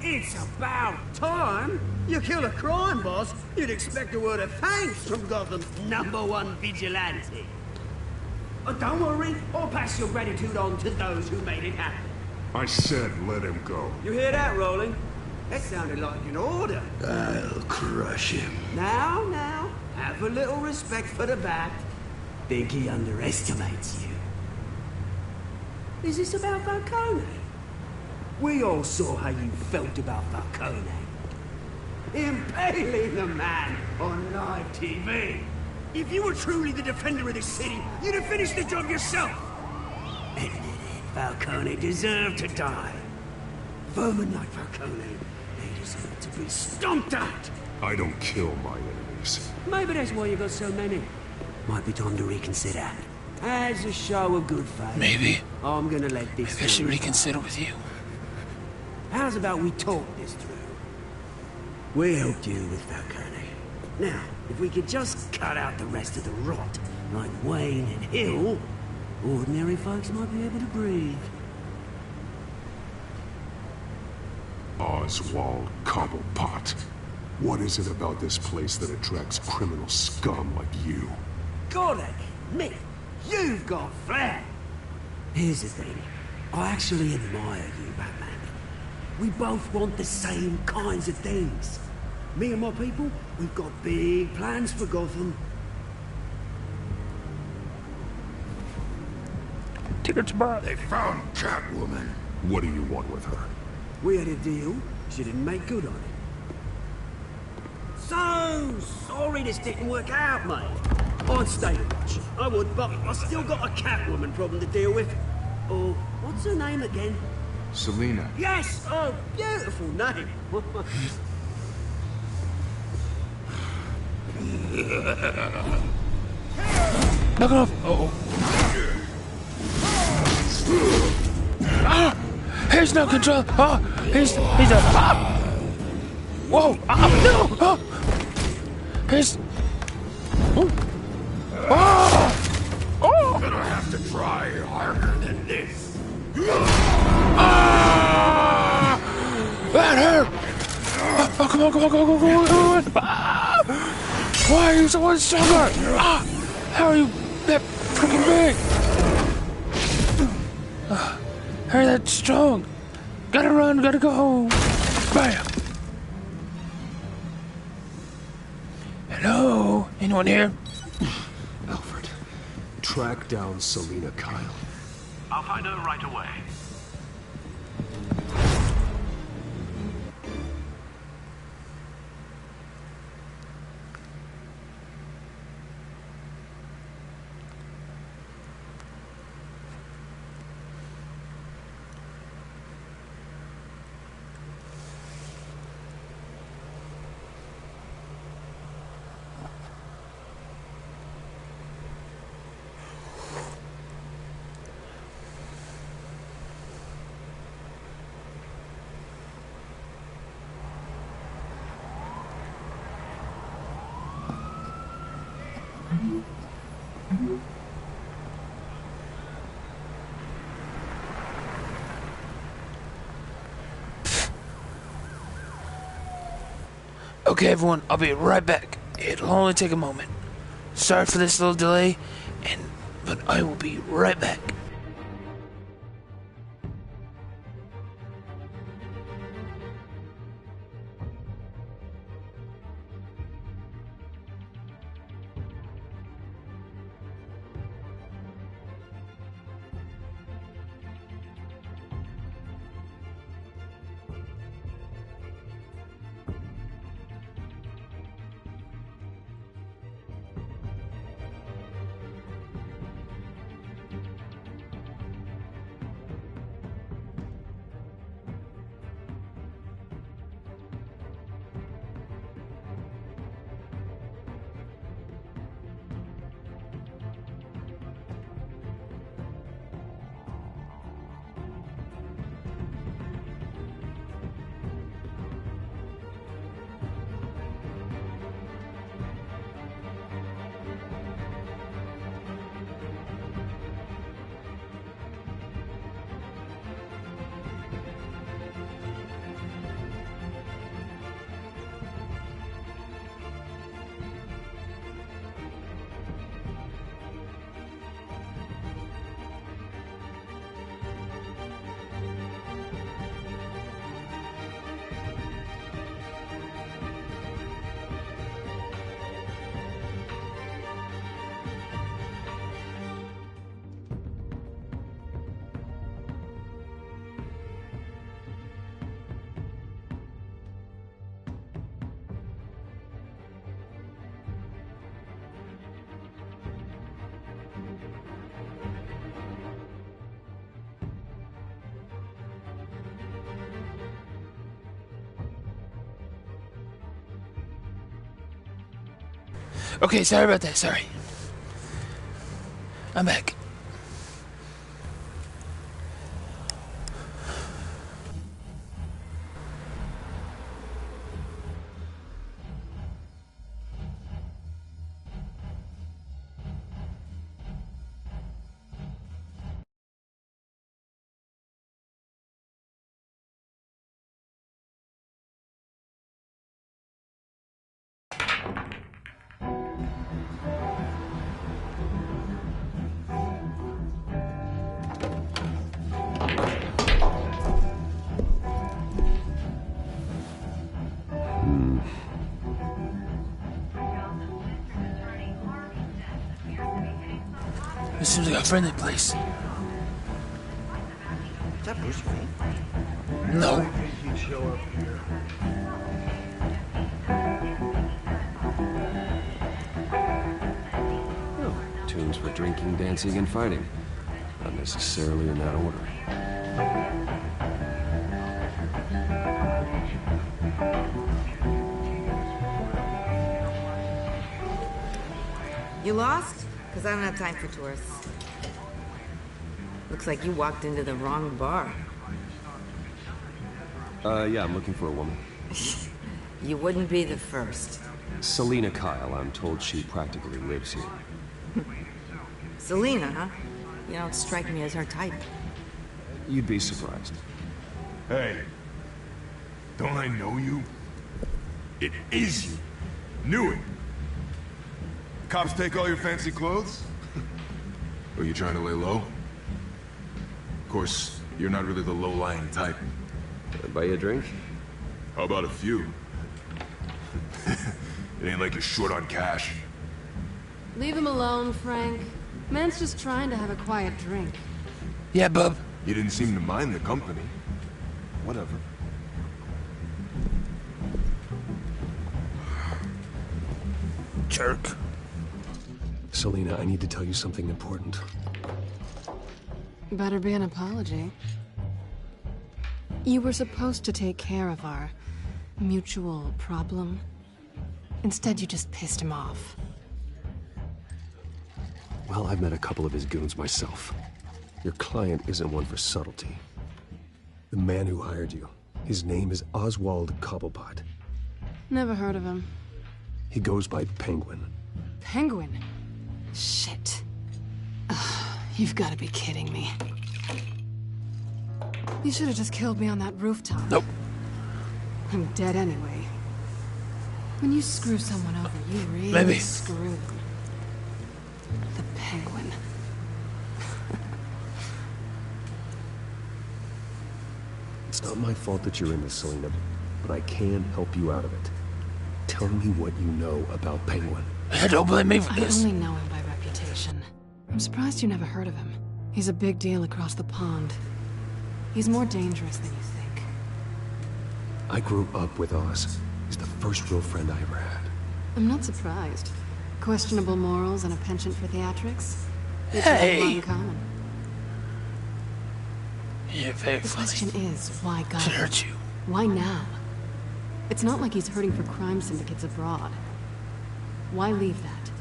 B: It's about time. You kill a crime boss, you'd expect a word of thanks from Gotham's #1 vigilante. Oh, don't worry, I'll pass your gratitude on to those who made it happen.
C: I said let him go.
B: You hear that, Rolling? That sounded like an order.
K: I'll crush him.
B: Now, have a little respect for the Bat. Think he underestimates you. Is this about Falcone? We all saw how you felt about Falcone. Impaling the man on live TV. If you were truly the defender of this city, you'd have finished the job yourself. Admit it, Falcone deserved to die. Vermin like Falcone, they deserve to be stomped at.
C: I don't kill my enemies.
B: Maybe that's why you got so many. Might be time to reconsider. As a show of good faith.
A: Maybe.
B: I'm gonna let this.
A: Maybe I should reconsider with you.
B: How's about we talk this through? We helped you with Falcone. Now, if we could just cut out the rest of the rot, like Wayne and Hill, ordinary folks might be able to breathe.
C: Oswald Cobblepot. What is it about this place that attracts criminal scum like you?
B: Gotta admit, you've got flair. Here's the thing. I actually admire you, Batman. We both want the same kinds of things. Me and my people, we've got big plans for Gotham.
A: Tickets bought.
C: They found Catwoman. What do you want with her?
B: We had a deal. She didn't make good on it. So sorry this didn't work out, mate. I'd stay to watch. I would, but I still got a Catwoman problem to deal with. Oh, what's her name again?
C: Selina.
B: Yes! Oh, beautiful name.
A: Knock it off. Uh-oh. Ah! He's no control. Oh, he's a. Ah! Whoa! Ah, no! Oh! He's. Oh! Oh! Oh!
C: Gonna have to try harder than this.
A: Ah! That hurt! Oh, come on, come on, come on, come on, come on! Ah! Why are you so much stronger? Ah! How are you that freaking big? How are you that strong? Gotta run, gotta go home. Bam! Hello? Anyone here?
I: Alfred, track down Selina Kyle.
N: I'll find her right away.
A: Okay, everyone, I'll be right back. It'll only take a moment. Sorry for this little delay, but I will be right back. Okay, sorry about that, sorry. I'm back. This seems like a friendly place.
O: Is that Bruce Wayne?
A: No.
O: He'd show up here.
I: Oh, tunes for drinking, dancing, and fighting. Not necessarily in that order.
P: You lost? Because I don't have time for tourists. Looks like you walked into the wrong bar.
I: Yeah, I'm looking for a woman.
P: You wouldn't be the first.
I: Selina Kyle, I'm told she practically lives here.
P: Selina, huh? You don't strike me as her type.
I: You'd be surprised.
C: Hey, don't I know you? It is you. Knew it. Cops take all your fancy clothes? Are you trying to lay low? Of course, you're not really the low-lying type.
I: Buy you a drink?
C: How about a few? It ain't like you're short on cash.
Q: Leave him alone, Frank. Man's just trying to have a quiet drink.
A: Yeah, bub.
C: You didn't seem to mind the company. Whatever.
A: Jerk.
G: Selina, I need to tell you something important.
Q: Better be an apology. You were supposed to take care of our mutual problem. Instead, you just pissed him off.
G: Well, I've met a couple of his goons myself. Your client isn't one for subtlety. The man who hired you, his name is Oswald Cobblepot.
Q: Never heard of him.
G: He goes by Penguin.
Q: Penguin? Shit. Ugh, you've got to be kidding me. You should have just killed me on that rooftop.
A: Nope.
Q: I'm dead anyway. When you screw someone over, you really
A: Maybe.
Q: screw them. The Penguin.
I: It's not my fault that you're in this, Selena, but I can help you out of it. Tell me what you know about Penguin.
A: Don't blame me for
Q: I
A: this.
Q: only know him by reputation. I'm surprised you never heard of him. He's a big deal across the pond. He's more dangerous than you think.
I: I grew up with Oz. He's the first real friend I ever had.
Q: I'm not surprised. Questionable morals and a penchant for theatrics? Each
A: Hey.
Q: have in common.
A: You're very
Q: The
A: funny.
Q: question is, why
A: Should
Q: Gotham?
A: hurt you.
Q: Why now? It's not like he's hurting for crime syndicates abroad. Why leave that?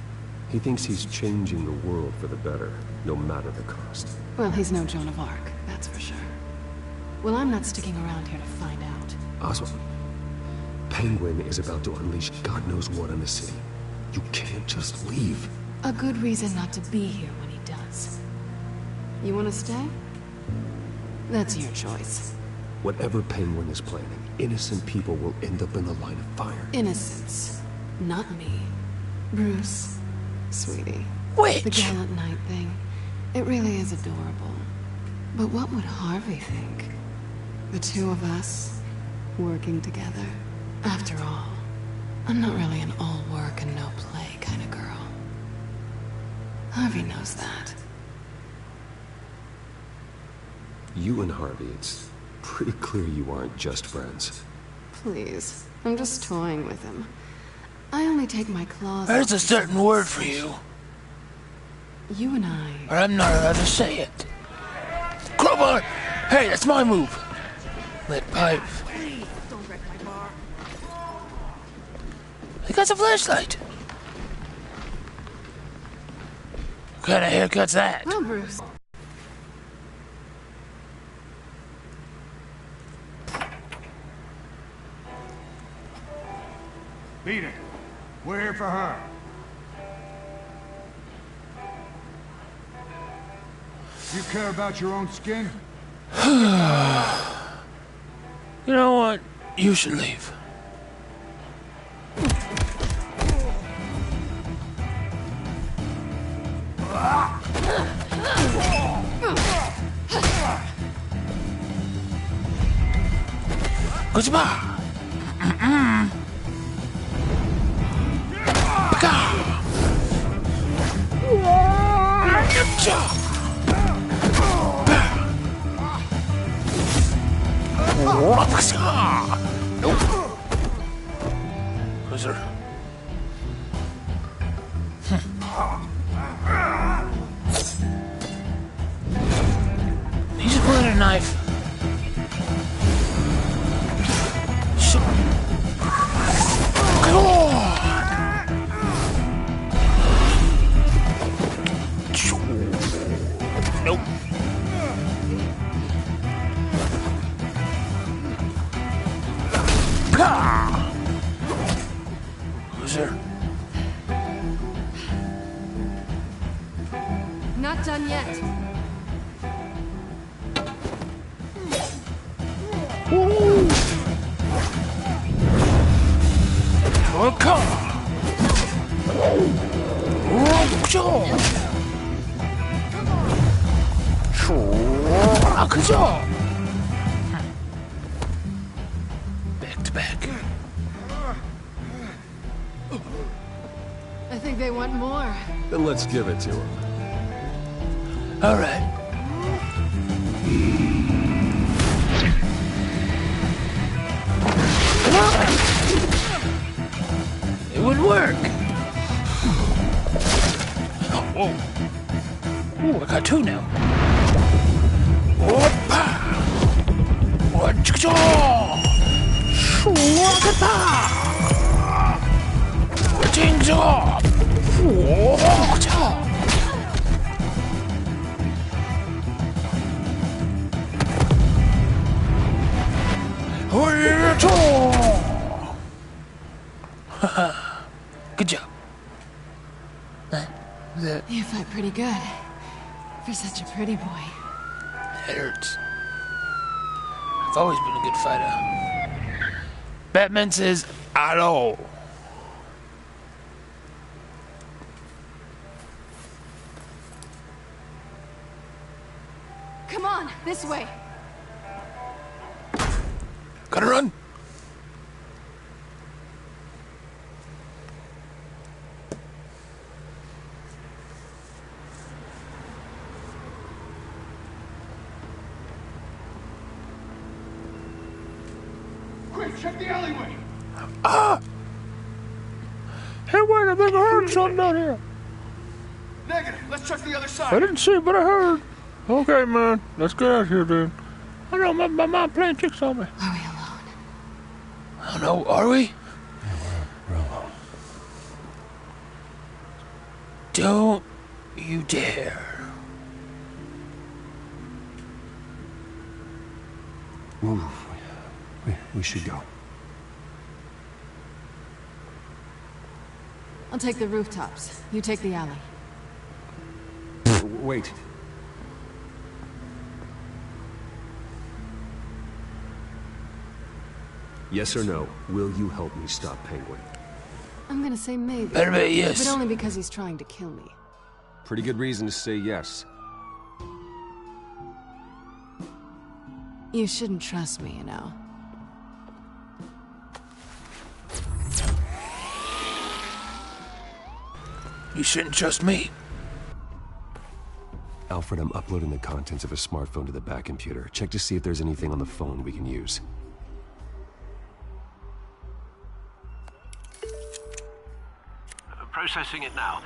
I: He thinks he's changing the world for the better, no matter the cost.
Q: Well, he's no Joan of Arc, that's for sure. Well, I'm not sticking around here to find out.
I: Oswald, Penguin is about to unleash God knows what on the city. You can't just leave.
Q: A good reason not to be here when he does. You want to stay? That's your choice.
I: Whatever Penguin is planning, innocent people will end up in the line of fire.
Q: Innocence. Not me. Bruce. Sweetie.
A: Witch.
Q: The gallant knight thing. It really is adorable. But what would Harvey think? The two of us, working together. After all, I'm not really an all work and no play kind of girl. Harvey knows that.
I: You and Harvey, it's pretty clear you aren't just friends.
Q: Please, I'm just toying with him. I only take my claws
A: There's
Q: off
A: a certain word for you,
Q: You and I...
A: but I'm not allowed to say it. Crowbar! Hey, that's my move. Lit pipe.
P: Please, don't wreck my bar.
A: He got a flashlight. What kind of haircut's that?
Q: Well, Bruce...
R: Beat it. We're here for her. You care about your own skin?
A: You know what? You should leave. Goodbye. Nope. Loser. He just pulling a knife. Shit. Nope. Loser.
Q: Not done yet.
A: Woo! Welcome. Back to back.
Q: I think they want more.
I: Then let's give it to him.
A: All right. It would work. Oh, whoa. Ooh, I got two now. Whoop-pa! Wha-cha-cha! Shwa-ka-pa! Wha-ching-cha! Wha-cha! Good job. That
Q: You fight pretty good. For such a pretty boy.
A: hurts. I've always been a good fighter. Batman says, "Hello."
J: This way.
A: Gotta run.
R: Quick, check the alleyway.
A: Ah! Hey, wait, I think I heard something down here.
R: Negative. Let's check the other side.
A: I didn't see, but I heard. Okay, man. Let's get out of here, then. I know my mom playing tricks on me.
Q: Are we alone?
A: I don't know. Are we?
I: Yeah, we're alone.
A: Don't you dare.
I: Ooh, we should go.
J: I'll take the rooftops. You take the alley.
I: Wait. Yes or no, will you help me stop Penguin?
Q: I'm gonna say maybe.
A: Better be yes.
Q: But only because he's trying to kill me.
I: Pretty good reason to say yes.
Q: You shouldn't trust me, you know.
A: You shouldn't trust me.
I: Alfred, I'm uploading the contents of a smartphone to the back computer. Check to see if there's anything on the phone we can use.
N: Processing it now.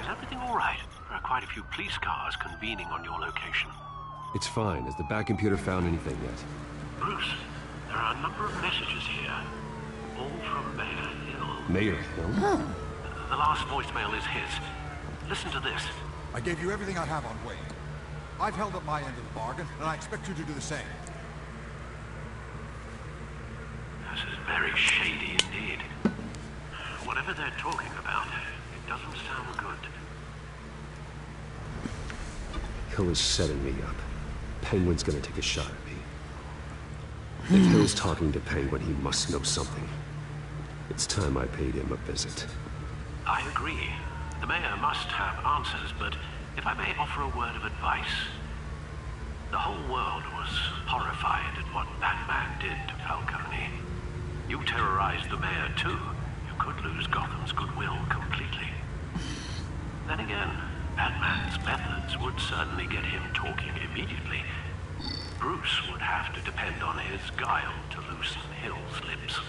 N: Is everything all right? There are quite a few police cars convening on your location.
I: It's fine. Has the back computer found anything yet?
N: Bruce, there are a number of messages here. All from Mayor Hill.
I: Mayor Hill?
N: The last voicemail is his. Listen to this.
R: I gave you everything I have on Wayne. I've held up my end of the bargain, and I expect you to do the same.
N: This is very shady indeed. Whatever they're talking about, it doesn't sound good.
I: Hill is setting me up. Penguin's gonna take a shot at me. If Hill's talking to Penguin, he must know something. It's time I paid him a visit.
N: I agree. The mayor must have answers, but if I may offer a word of advice. The whole world was horrified at what Batman did to Falcone. You terrorized the mayor too. You could lose Gotham's goodwill completely. Then again, Batman's methods would certainly get him talking immediately. Bruce would have to depend on his guile to loosen Hill's lips.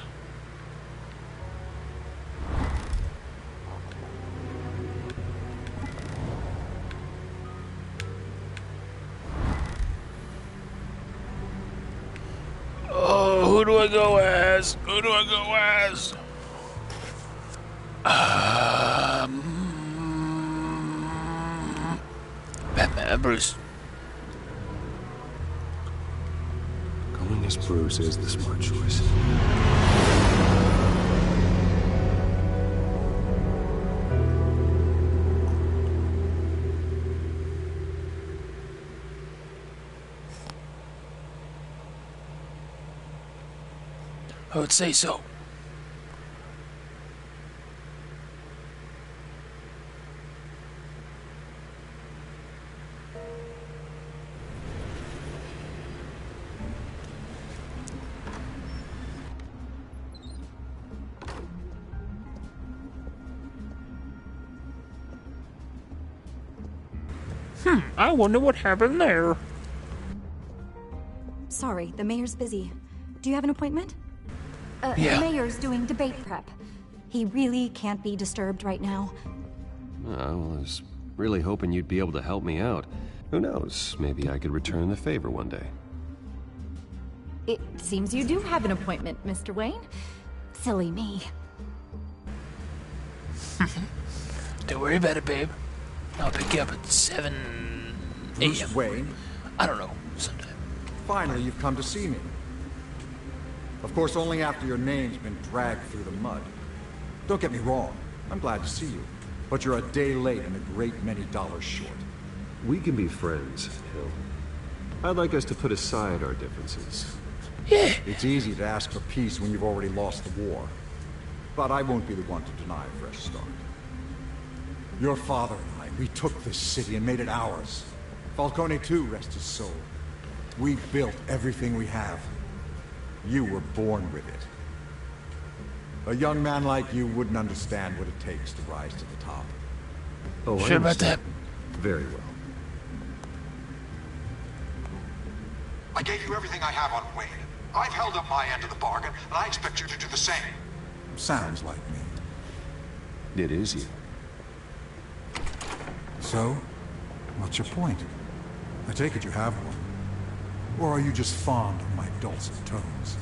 A: Oh, who do I go as? Who do I go as? Batman, Bruce.
I: Going as Bruce is the smart choice.
A: I would say so. I wonder what happened there.
S: Sorry, the mayor's busy. Do you have an appointment?
A: Yeah.
S: The mayor's doing debate prep. He really can't be disturbed right now.
I: Well, I was really hoping you'd be able to help me out. Who knows? Maybe I could return the favor one day.
S: It seems you do have an appointment, Mr. Wayne. Silly me.
A: Don't worry about it, babe. I'll pick you up at 7
R: Bruce
A: a.m.
R: Wayne?
A: I don't know, sometime.
R: Finally, you've come to see me. Of course, only after your name's been dragged through the mud. Don't get me wrong, I'm glad to see you. But you're a day late and a great many dollars short.
I: We can be friends, Hill. I'd like us to put aside our differences.
A: Yeah.
R: It's easy to ask for peace when you've already lost the war. But I won't be the one to deny a fresh start. Your father and I, we took this city and made it ours. Falcone too, rest his soul. We built everything we have. You were born with it. A young man like you wouldn't understand what it takes to rise to the top.
I: Oh,
A: sure about that?
I: Very well.
T: I gave you everything I have on Wayne. I've held up my end of the bargain, and I expect you to do the same.
R: Sounds like me.
I: It is you.
R: So, what's your point? I take it you have one. Or are you just fond of my dulcet tones?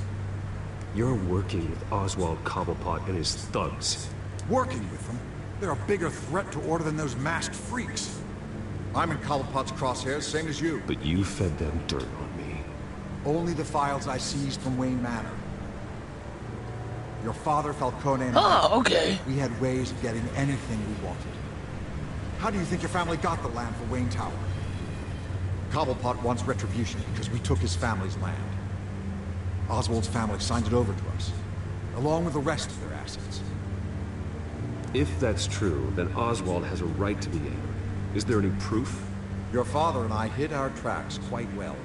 I: You're working with Oswald Cobblepot and his thugs.
R: Working with them? They're a bigger threat to order than those masked freaks. I'm in Cobblepot's crosshairs, same as you.
I: But you fed them dirt on me.
R: Only the files I seized from Wayne Manor. Your father, Falcone, and
A: okay.
R: We had ways of getting anything we wanted. How do you think your family got the land for Wayne Tower? Cobblepot wants retribution because we took his family's land. Oswald's family signed it over to us, along with the rest of their assets.
I: If that's true, then Oswald has a right to be angry. Is there any proof?
R: Your father and I hid our tracks quite well.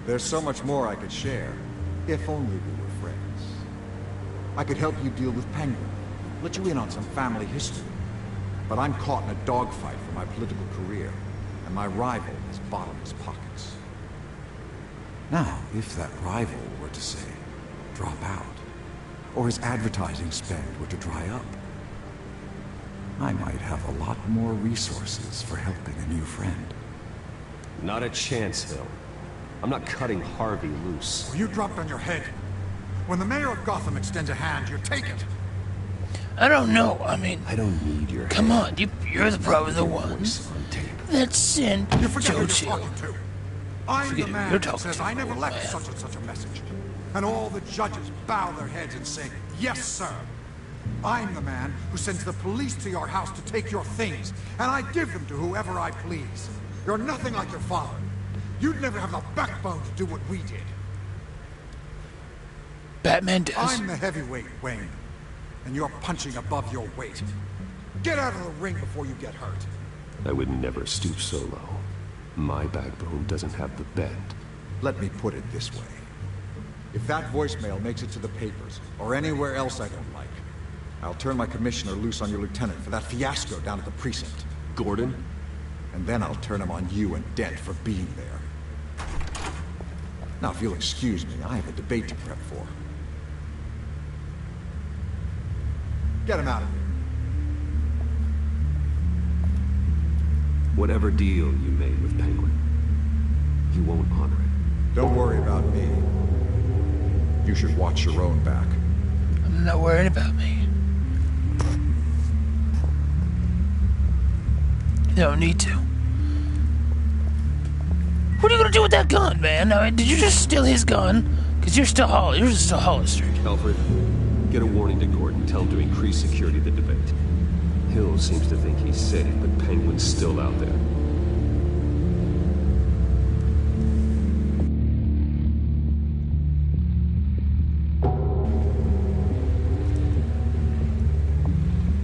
R: There's so much more I could share, if only we were friends. I could help you deal with Penguin, let you in on some family history. But I'm caught in a dogfight for my political career, and my rival has bottomless pockets. Now, if that rival were to say, drop out, or his advertising spend were to dry up, I might have a lot more resources for helping a new friend.
I: Not a chance, Hill. I'm not cutting Harvey loose.
R: You dropped on your head. When the mayor of Gotham extends a hand, you take it.
A: I don't know. I mean,
I: I don't need your
A: come
I: hand.
A: on, you're probably the one that sent
R: You forget who you're
A: Joe.
R: talking to. I'm
A: Forget
R: the
A: who
R: man
A: you're
R: that
A: talking
R: says
A: to,
R: I never
A: old
R: left
A: man.
R: such and such a message. And all the judges bow their heads and say, yes, sir. I'm the man who sends the police to your house to take your things, and I give them to whoever I please. You're nothing like your father. You'd never have the backbone to do what we did.
A: Batman does.
R: I'm the heavyweight, Wayne, and you're punching above your weight. Get out of the ring before you get hurt.
I: I would never stoop so low. My backbone doesn't have the bend.
R: Let me put it this way. If that voicemail makes it to the papers, or anywhere else I don't like, I'll turn my commissioner loose on your lieutenant for that fiasco down at the precinct.
I: Gordon?
R: And then I'll turn him on you and Dent for being there. Now, if you'll excuse me, I have a debate to prep for. Get him out of here.
I: Whatever deal you made with Penguin, you won't honor it.
R: Don't worry about me. You should watch your own back.
A: I'm not worried about me. You don't need to. What are you gonna do with that gun, man? I mean, did you just steal his gun? Cause you're still hollistered.
I: Alfred, get a warning to Gordon. Tell him to increase security of the debate. Hill seems to think he's safe, but Penguin's still out there.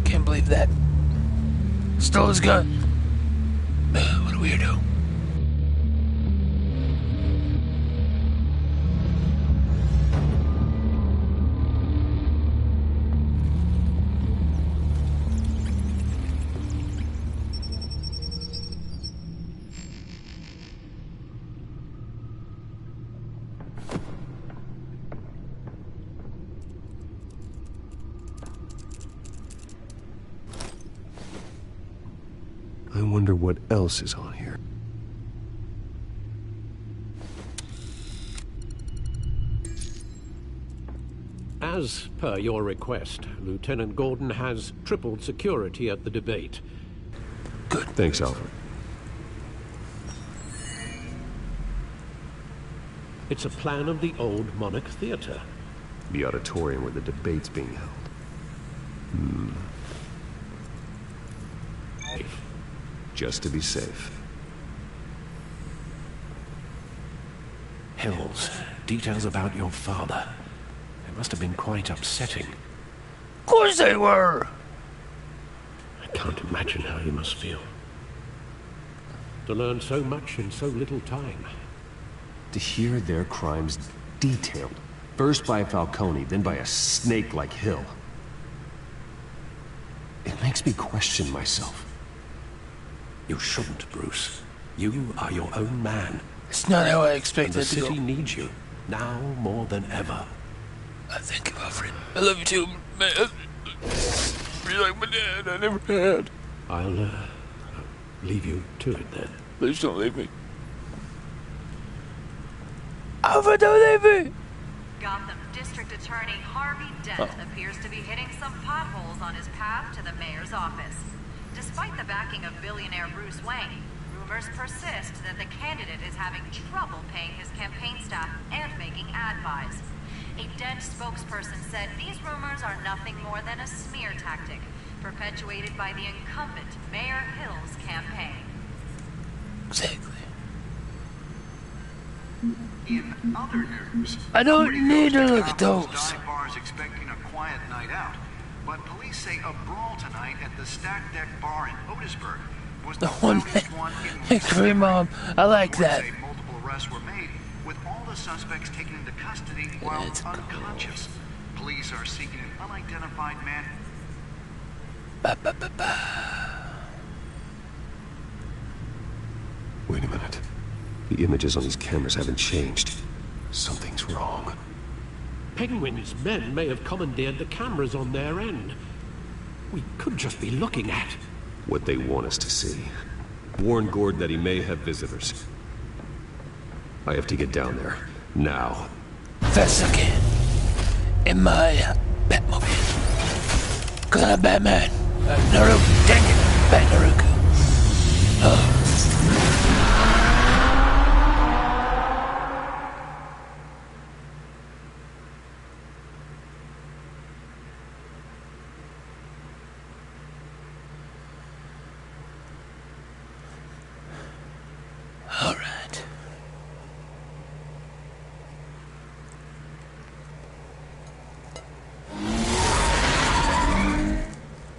A: Can't believe that. Stole his gun. What a weirdo.
I: I wonder what else is on here.
G: As per your request, Lieutenant Gordon has tripled security at the debate.
I: Good. Thanks, Alfred.
G: It's a plan of the old Monarch Theater.
I: The auditorium where the debate's being held. Just to be safe.
H: Hills, details about your father. It must have been quite upsetting.
A: Of course they were!
G: I can't imagine how you must feel. To learn so much in so little time.
I: To hear their crimes detailed, first by Falcone, then by a snake like Hill. It makes me question myself.
G: You shouldn't, Bruce. You are your own man.
A: It's not how I expected
G: and
A: it to
G: the
A: go.
G: city needs you, now more than ever.
A: Thank you, Alfred. I love you too, man. You're like my dad I never had.
G: I'll, leave you to it then.
A: Please don't leave me. Alfred, don't leave me!
D: Gotham District Attorney Harvey Dent appears to be hitting some potholes on his path to the mayor's office. Despite the backing of billionaire Bruce Wayne, rumors persist that the candidate is having trouble paying his campaign staff and making ad buys. A Dent spokesperson said these rumors are nothing more than a smear tactic, perpetuated by the incumbent Mayor Hill's campaign.
A: Exactly.
U: In other news,
A: I don't need to look at those.
U: Dive bars expecting a quiet night out, but police say a brawl tonight at the Stack Deck Bar in Otisburg was the loudest one in
A: Thanks, great mom. I like that.
U: say multiple arrests were made, with all the suspects taken into custody while unconscious. Police are seeking an unidentified man.
I: Wait a minute. The images on these cameras haven't changed. Something's wrong.
G: Penguin's men may have commandeered the cameras on their end. We could just be looking at
I: what they want us to see. Warn Gord that he may have visitors. I have to get down there. Now.
A: Fast as I can. In my Batmobile. Cause I'm Batman. Naruku. Dang it. BatNaruku. Alright.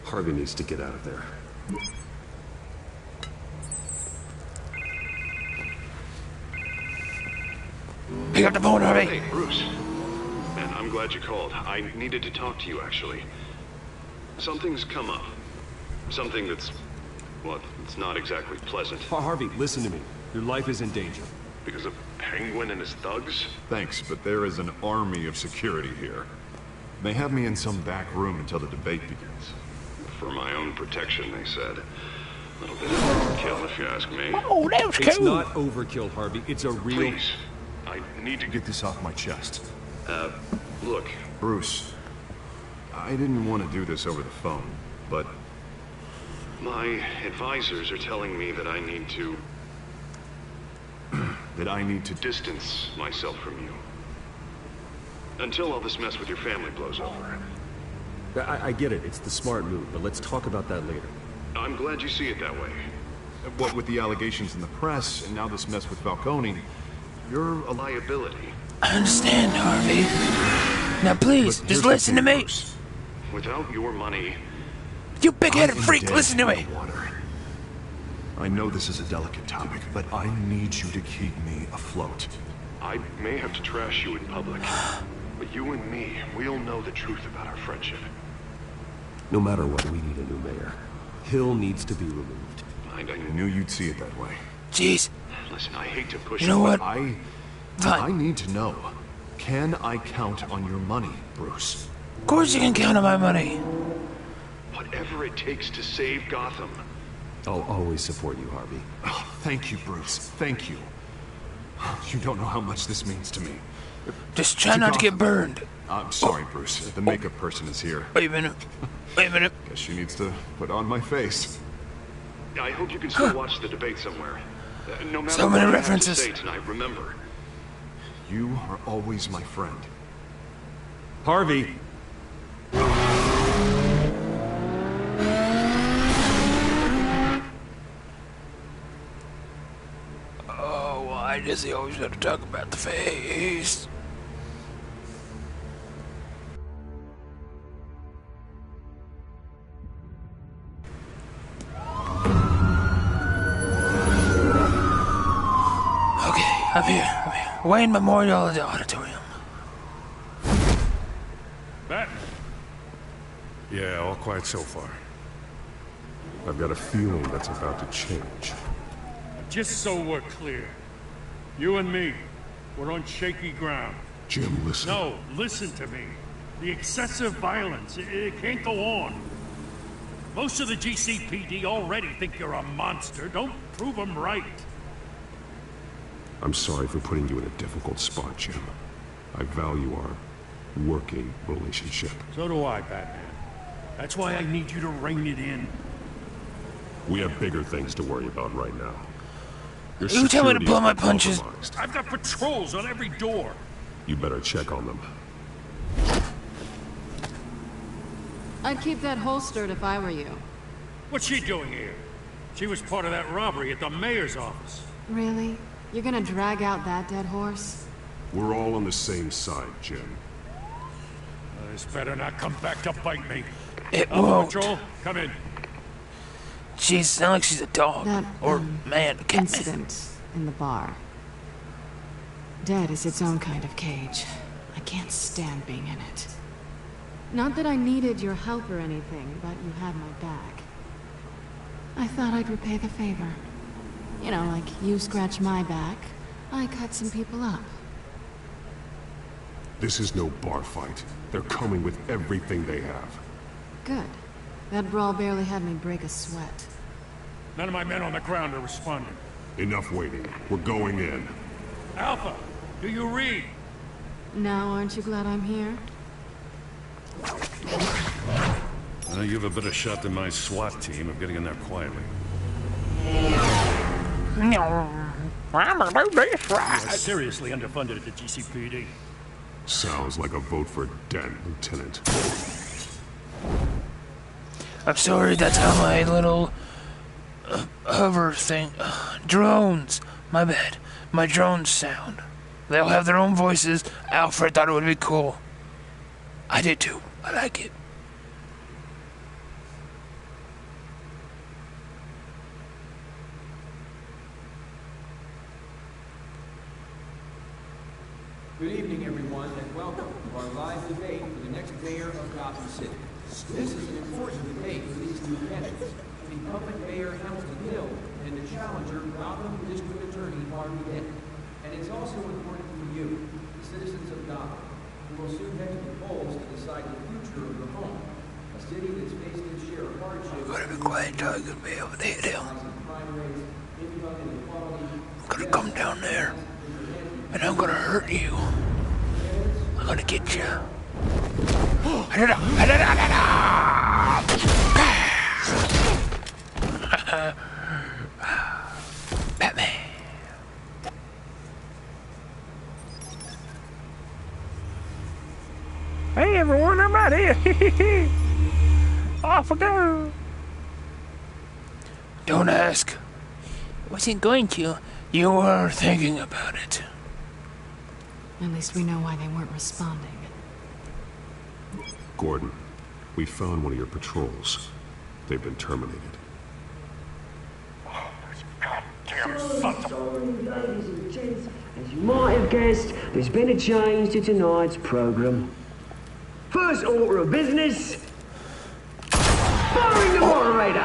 I: Harvey needs to get out of there.
A: Pick up the phone, Harvey.
C: Hey, Bruce. Man, I'm glad you called. I needed to talk to you, actually. Something's come up. Something that's, well, it's not exactly pleasant.
I: Harvey, listen to me. Your life is in danger.
C: Because of Penguin and his thugs? Thanks, but there is an army of security here. They have me in some back room until the debate begins. For my own protection, they said. A little bit of overkill, if you ask me.
A: Oh, that was cool.
I: It's not overkill, Harvey. It's a real...
C: Please, I need to get this off my chest. Look. Bruce, I didn't want to do this over the phone, but... My advisors are telling me that I need to... that I need to distance myself from you. Until all this mess with your family blows over.
I: I get it. It's the smart move, but let's talk about that later.
C: I'm glad you see it that way. What with the allegations in the press, and now this mess with Falcone, you're a liability.
A: I understand, Harvey. Now please, just listen to me.
C: Without your money...
A: You big-headed freak, listen to me.
C: I know this is a delicate topic, but I need you to keep me afloat. I may have to trash you in public, but you and me, we'll know the truth about our friendship.
I: No matter what, we need a new mayor. Hill needs to be removed.
C: I knew you'd see it that way.
A: Jeez.
C: Listen, I hate to push
A: you know what?
C: I need to know. Can I count on your money, Bruce?
A: Of course you can count on my money.
C: Whatever it takes to save Gotham.
I: I'll always support you, Harvey.
C: Oh, thank you, Bruce. Thank you. You don't know how much this means to me.
A: Just try not to get burned.
C: I'm sorry, Bruce. The makeup person is here.
A: Wait a minute. Wait a minute.
C: Guess she needs to put on my face. I hope you can still watch the debate somewhere. No matter
A: so many
C: what
A: references.
C: I have to say tonight, remember, you are always my friend.
I: Harvey!
A: Oh, why does he always have to talk about the face? Okay, I'm here. Wayne Memorial Auditorium.
E: Bat? Yeah, all quiet so far.
I: I've got a feeling that's about to change.
E: Just so we're clear, you and me, we're on shaky ground.
I: Jim, listen.
E: No, listen to me. The excessive violence, it can't go on. Most of the GCPD already think you're a monster. Don't prove them right.
I: I'm sorry for putting you in a difficult spot, Jim. I value our working relationship.
E: So do I, Batman. That's why I need you to rein it in.
I: We have bigger things to worry about right now. Your
A: You tell me to
I: security
A: pull
I: has
A: my
I: been
A: punches.
I: compromised.
E: I've got patrols on every door.
I: You better check on them.
Q: I'd keep that holstered if I were you.
E: What's she doing here? She was part of that robbery at the mayor's office.
Q: Really? You're gonna drag out that dead horse?
I: We're all on the same side, Jim.
E: This better not come back to bite me.
A: It
E: Alpha
A: won't.
E: Patrol, come in.
A: She sounds like she's a dog.
Q: That,
A: or man, a cat.
Q: incident in the bar. Dead is its own kind of cage. I can't stand being in it. Not that I needed your help or anything, but you had my back. I thought I'd repay the favor. You know, like you scratch my back, I cut some people up.
I: This is no bar fight. They're coming with everything they have.
Q: Good. That brawl barely had me break a sweat.
E: None of my men on the ground are responding.
I: Enough waiting. We're going in.
E: Alpha, do you read?
Q: Now aren't you glad I'm here?
E: You have a better shot than my SWAT team of getting in there quietly.
A: I'm gonna do this
E: You are
A: right.
E: seriously underfunded at the GCPD.
I: Sounds like a vote for Dent, Lieutenant.
A: I'm sorry, that's how my little hover thing, drones, my bad, my drones sound. They'll have their own voices. Alfred thought it would be cool. I did too. I like it.
F: Good evening, everyone, and welcome to our live debate for the next mayor of Gotham City. This is an important debate for these two candidates, the incumbent mayor Hamilton Hill and the challenger Gotham District Attorney Harvey Dent. And it's also important for you, the citizens of Gotham, who will soon head to the polls to decide the future of the home, a city that's faced its share of hardships.
A: I'm gonna be quiet until I can be able to hit him. I'm gonna come down there, and I'm gonna hurt you. I'm gonna get you. Batman. Hey everyone, I'm out here. Off I go. Don't ask. Wasn't going to. You were thinking about it.
Q: At least we know why they weren't responding.
I: Gordon, we found one of your patrols. They've been terminated.
V: Sorry, ladies and gents. As you might have guessed, there's been a change to tonight's program. First order of business, firing the moderator.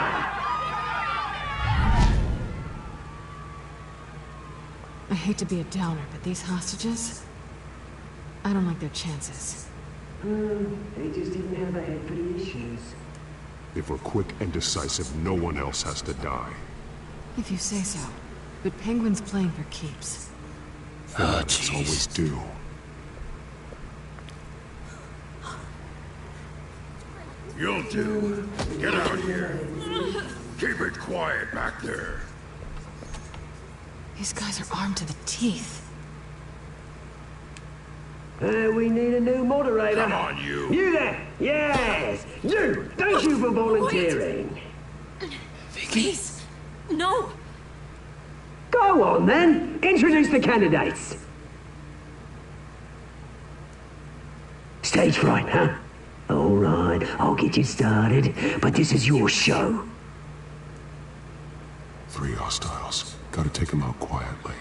Q: I hate to be a downer, but these hostages, I don't like their chances.
V: They just didn't have a head for the issues.
I: If we're quick and decisive, no one else has to die.
Q: If you say so. But Penguin's playing for keeps.
I: Fanatics always do.
C: You'll do. Get out here. Keep it quiet back there.
Q: These guys are armed to the teeth.
V: We need a new moderator.
C: Come on, you.
V: You there? Yes. You. Thank you for volunteering.
P: Please. No.
V: Go on then. Introduce the candidates. Stage fright, huh? All right, I'll get you started, but this is your show.
I: 3 hostiles. Gotta take them out quietly.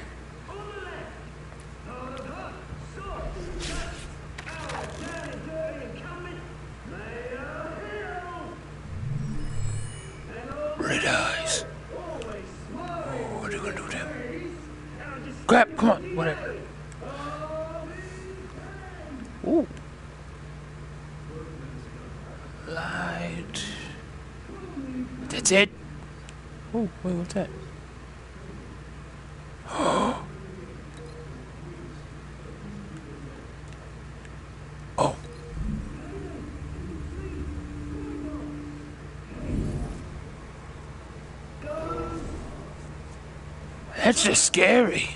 A: Ooh. Light. That's it. Oh, wait, what's that? Oh. That's just scary.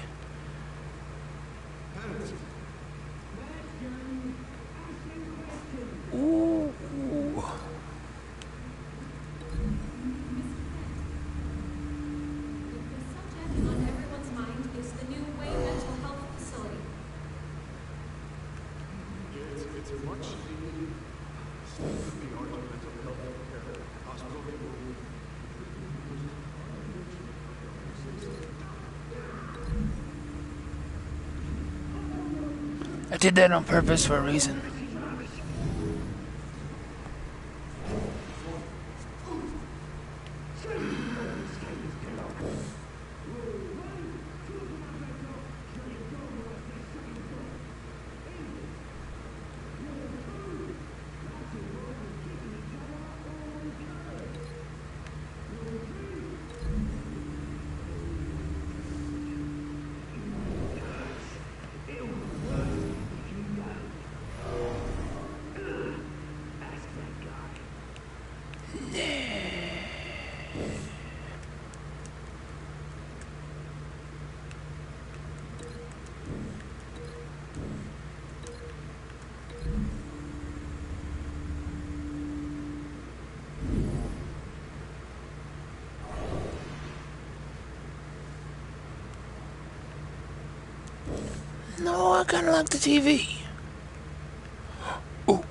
A: Ooh. I did that on purpose for a reason. No, I kinda like the TV. Ooh.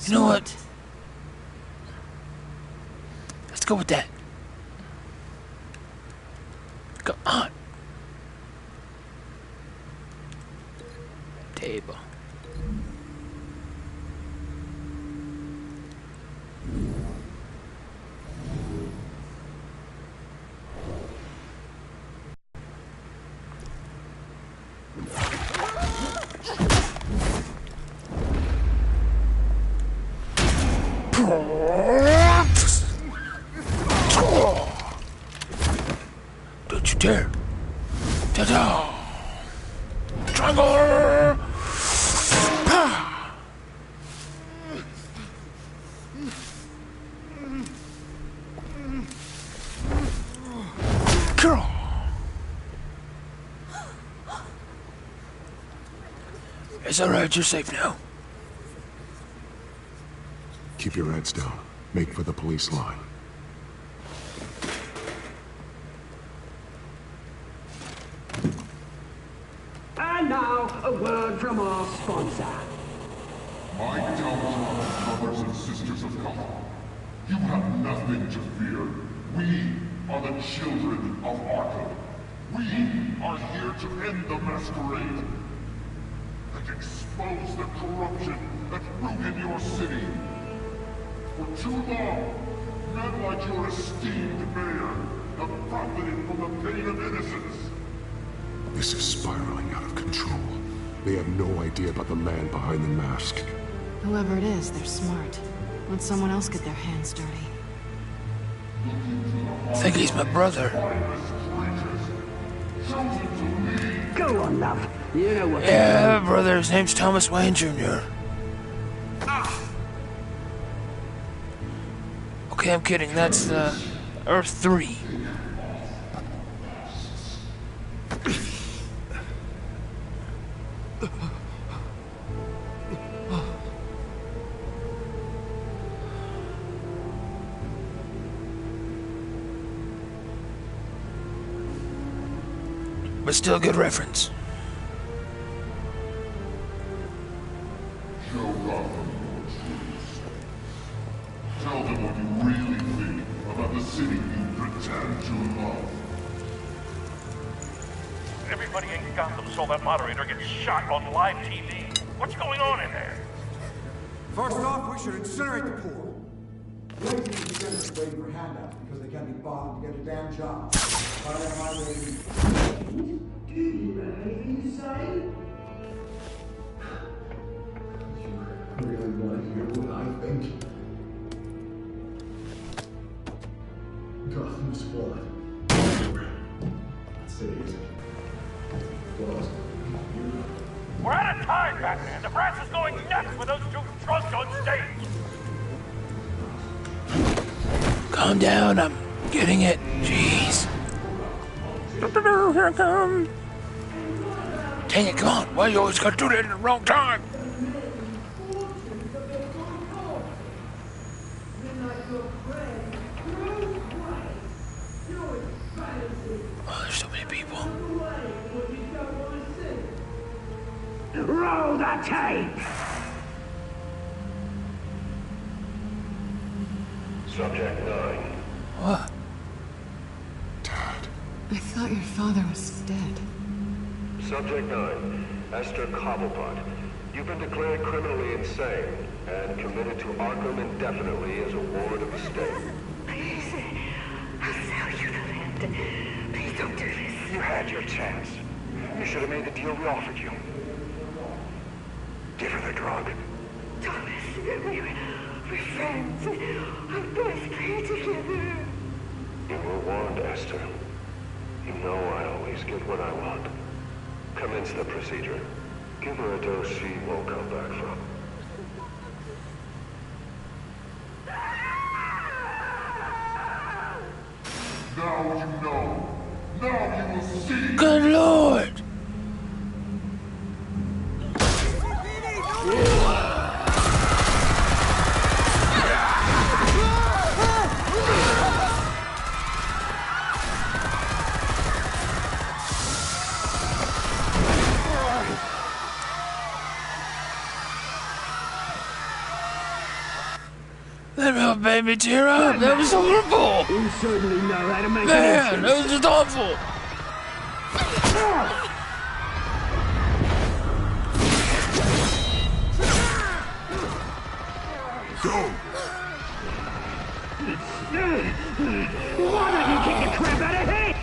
A: You know what? Let's go with that. Come on. Table. Don't you dare. Ta-da! Triangle! Girl! It's alright, you're safe now.
C: Keep your heads down. Make for the police line.
V: And now, a word from our sponsor.
C: My downtrodden brothers and sisters of Gotham, you have nothing to fear. We are the children of Arkham. We are here to end the masquerade and expose the corruption that ruined your city. For too long, men like your esteemed mayor have profited from the pain of innocence. This is spiraling out of control. They have no idea about the man behind the mask.
Q: Whoever it is, they're smart. Let someone else get their hands dirty.
A: I think he's my brother.
V: Go on, love. You know what?
A: Yeah, brother. His name's Thomas Wayne Jr. Okay, I'm kidding. That's Earth 3. But still a good reference.
C: Show Gotham your truths. Tell them what you really think about the city you pretend to love.
E: Everybody in Gotham saw that moderator get shot on live TV. What's going on in there?
R: First off, we should incinerate the poor. Lazy descendants waiting for handouts because they can't be bothered to get a damn job. Do you have anything to say? You really want to hear what I think? Gotham's flood. Say it.
E: We're out of time, Batman! The brass is going nuts with those two drunks on stage!
A: Calm down, I'm getting it. Jeez. Here I come. Dang it, come on. Why you always gotta do that in the wrong time? Oh, there's so many people.
V: Roll the tape!
L: Subject 9.
A: What?
Q: I thought your father was dead.
L: Subject 9. Esther Cobblepot. You've been declared criminally insane and committed to Arkham indefinitely as a ward of the state.
V: Please, I'll sell you the land. Please don't do this.
T: You had your chance. You should have made the deal we offered you. Give her the drug.
V: Thomas, we're friends. Our best play together.
L: You were warned, Esther. You know I always get what I want. Commence the procedure. Give her a dose she won't come back from.
C: Now you know. Now you will see.
A: Good Lord! That made me tear up. That was horrible.
V: You certainly know how to make
A: Man, that was just awful.
C: Go.
V: Why don't you kick the crap out of him?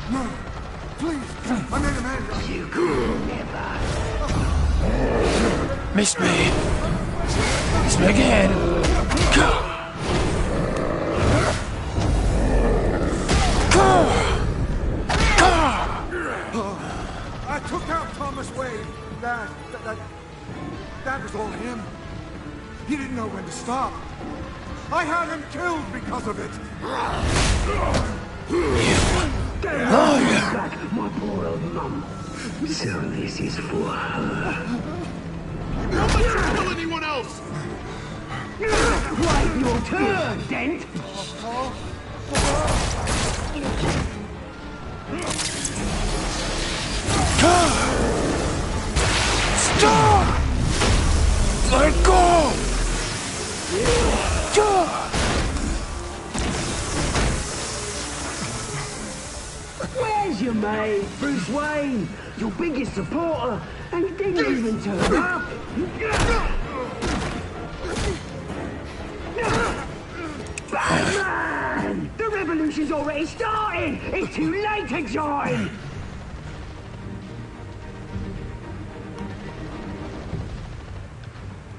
R: No, please, I made a man.
V: You could never.
A: Missed me. Missed me again. Go.
R: I took out Thomas Wayne. That was all him. He didn't know when to stop. I had him killed because of it.
V: Back, my poor old mum. So this is for her.
C: Don't let you kill anyone else!
V: Wait your turn, Dent!
A: Stop! Let go!
V: Where's your mate, Bruce Wayne? Your biggest supporter, and he didn't even turn up. Batman! The revolution's already started! It's too late to join!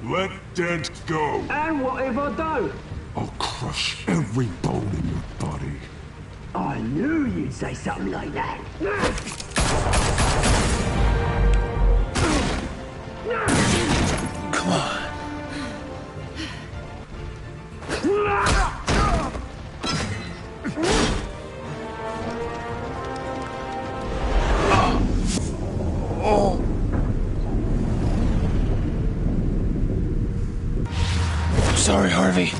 C: Let Dent go.
V: And what if I don't?
C: I'll crush every bone in your body.
V: I knew you'd say something like that.
A: Come on. Oh. Sorry, Harvey.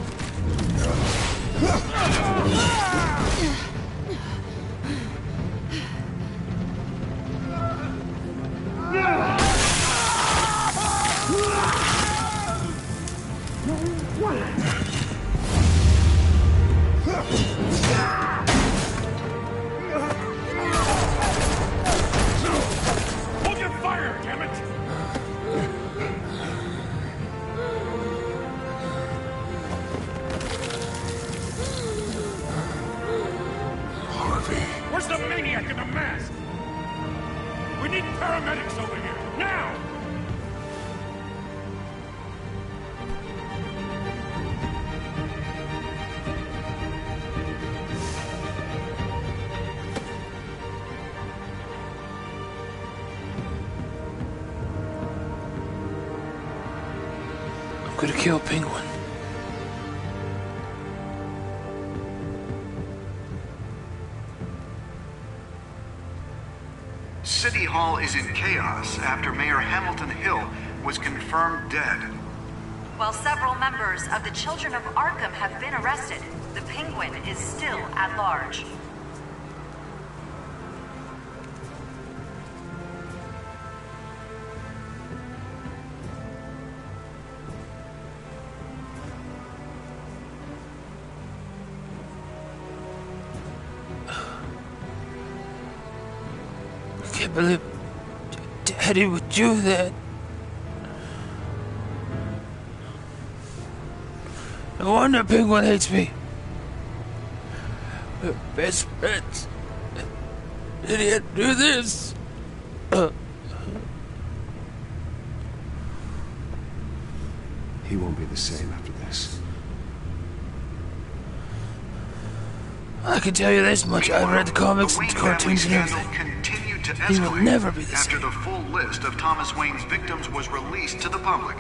E: making a mess! We need paramedics over here, now!
A: I'm gonna kill Penguin.
U: City Hall is in chaos after Mayor Hamilton Hill was confirmed dead.
K: While several members of the Children of Arkham have been arrested, the Penguin is still at large.
A: I can't believe Daddy would do that. No wonder Penguin hates me. We're best friends. Did he do this?
I: He won't be the same after this.
A: I can tell you this much. I've read the comics and cartoons and everything.
U: Continued to
A: He will
U: escalate
A: never be the
U: after
A: same.
U: the full list of Thomas Wayne's victims was released to the public.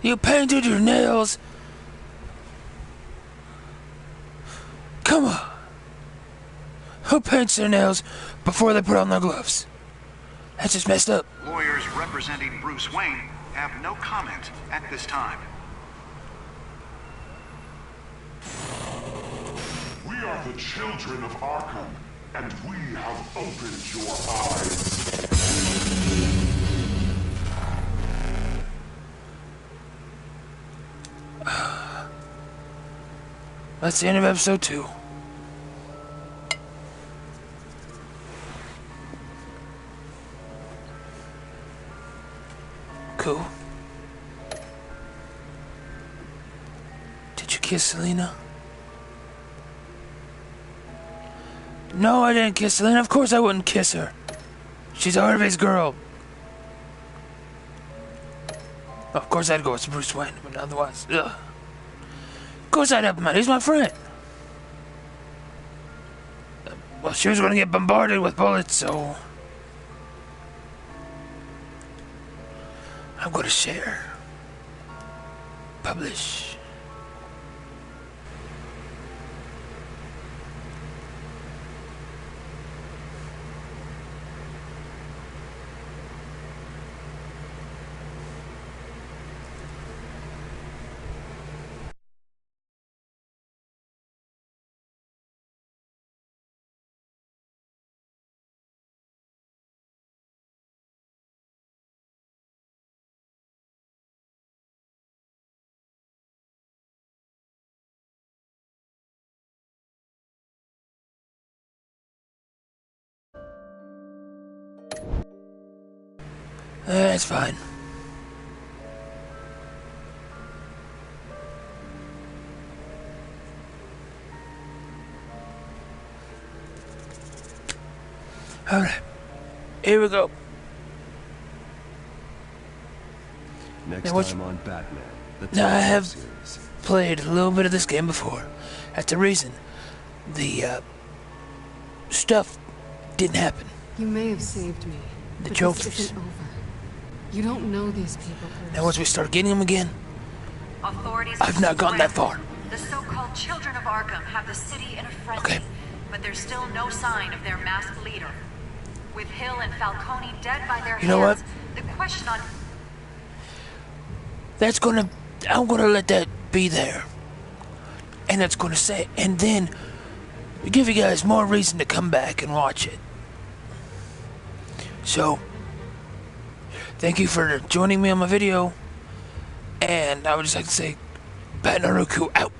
A: You painted your nails. Come on. Who paints their nails before they put on their gloves? That's just messed up.
U: Lawyers representing Bruce Wayne have no comment at this time.
C: We are the children of Arkham, and we have opened your eyes.
A: That's the end of episode 2. Cool. Did you kiss Selena? No, I didn't kiss Selena. Of course I wouldn't kiss her. She's Harvey's girl. Of course I'd go with Bruce Wayne, but otherwise, ugh. Of course I'd help him out. He's my friend. Well, she was going to get bombarded with bullets, so I'm going to share. Publish. That's fine. Alright. Here we go.
I: Next
A: Now,
I: time on Batman.
A: Now, I have played a little bit of this game before. That's the reason. The, stuff didn't happen.
Q: You may have saved me.
A: The
Q: but
A: trophies.
Q: This isn't over. You don't know these people.
A: Now, once we start getting them again,
K: Authorities
A: I've not gone that far.
K: The so-called Children of Arkham have the city in a frenzy, but there's still no sign of their masked leader. With Hill and Falcone dead by their
A: You know what?
K: hands, the question on...
A: I'm gonna let that be there. And it's going to say, and then give you guys more reason to come back and watch it. So, thank you for joining me on my video. And I would just like to say, BatNaruku out.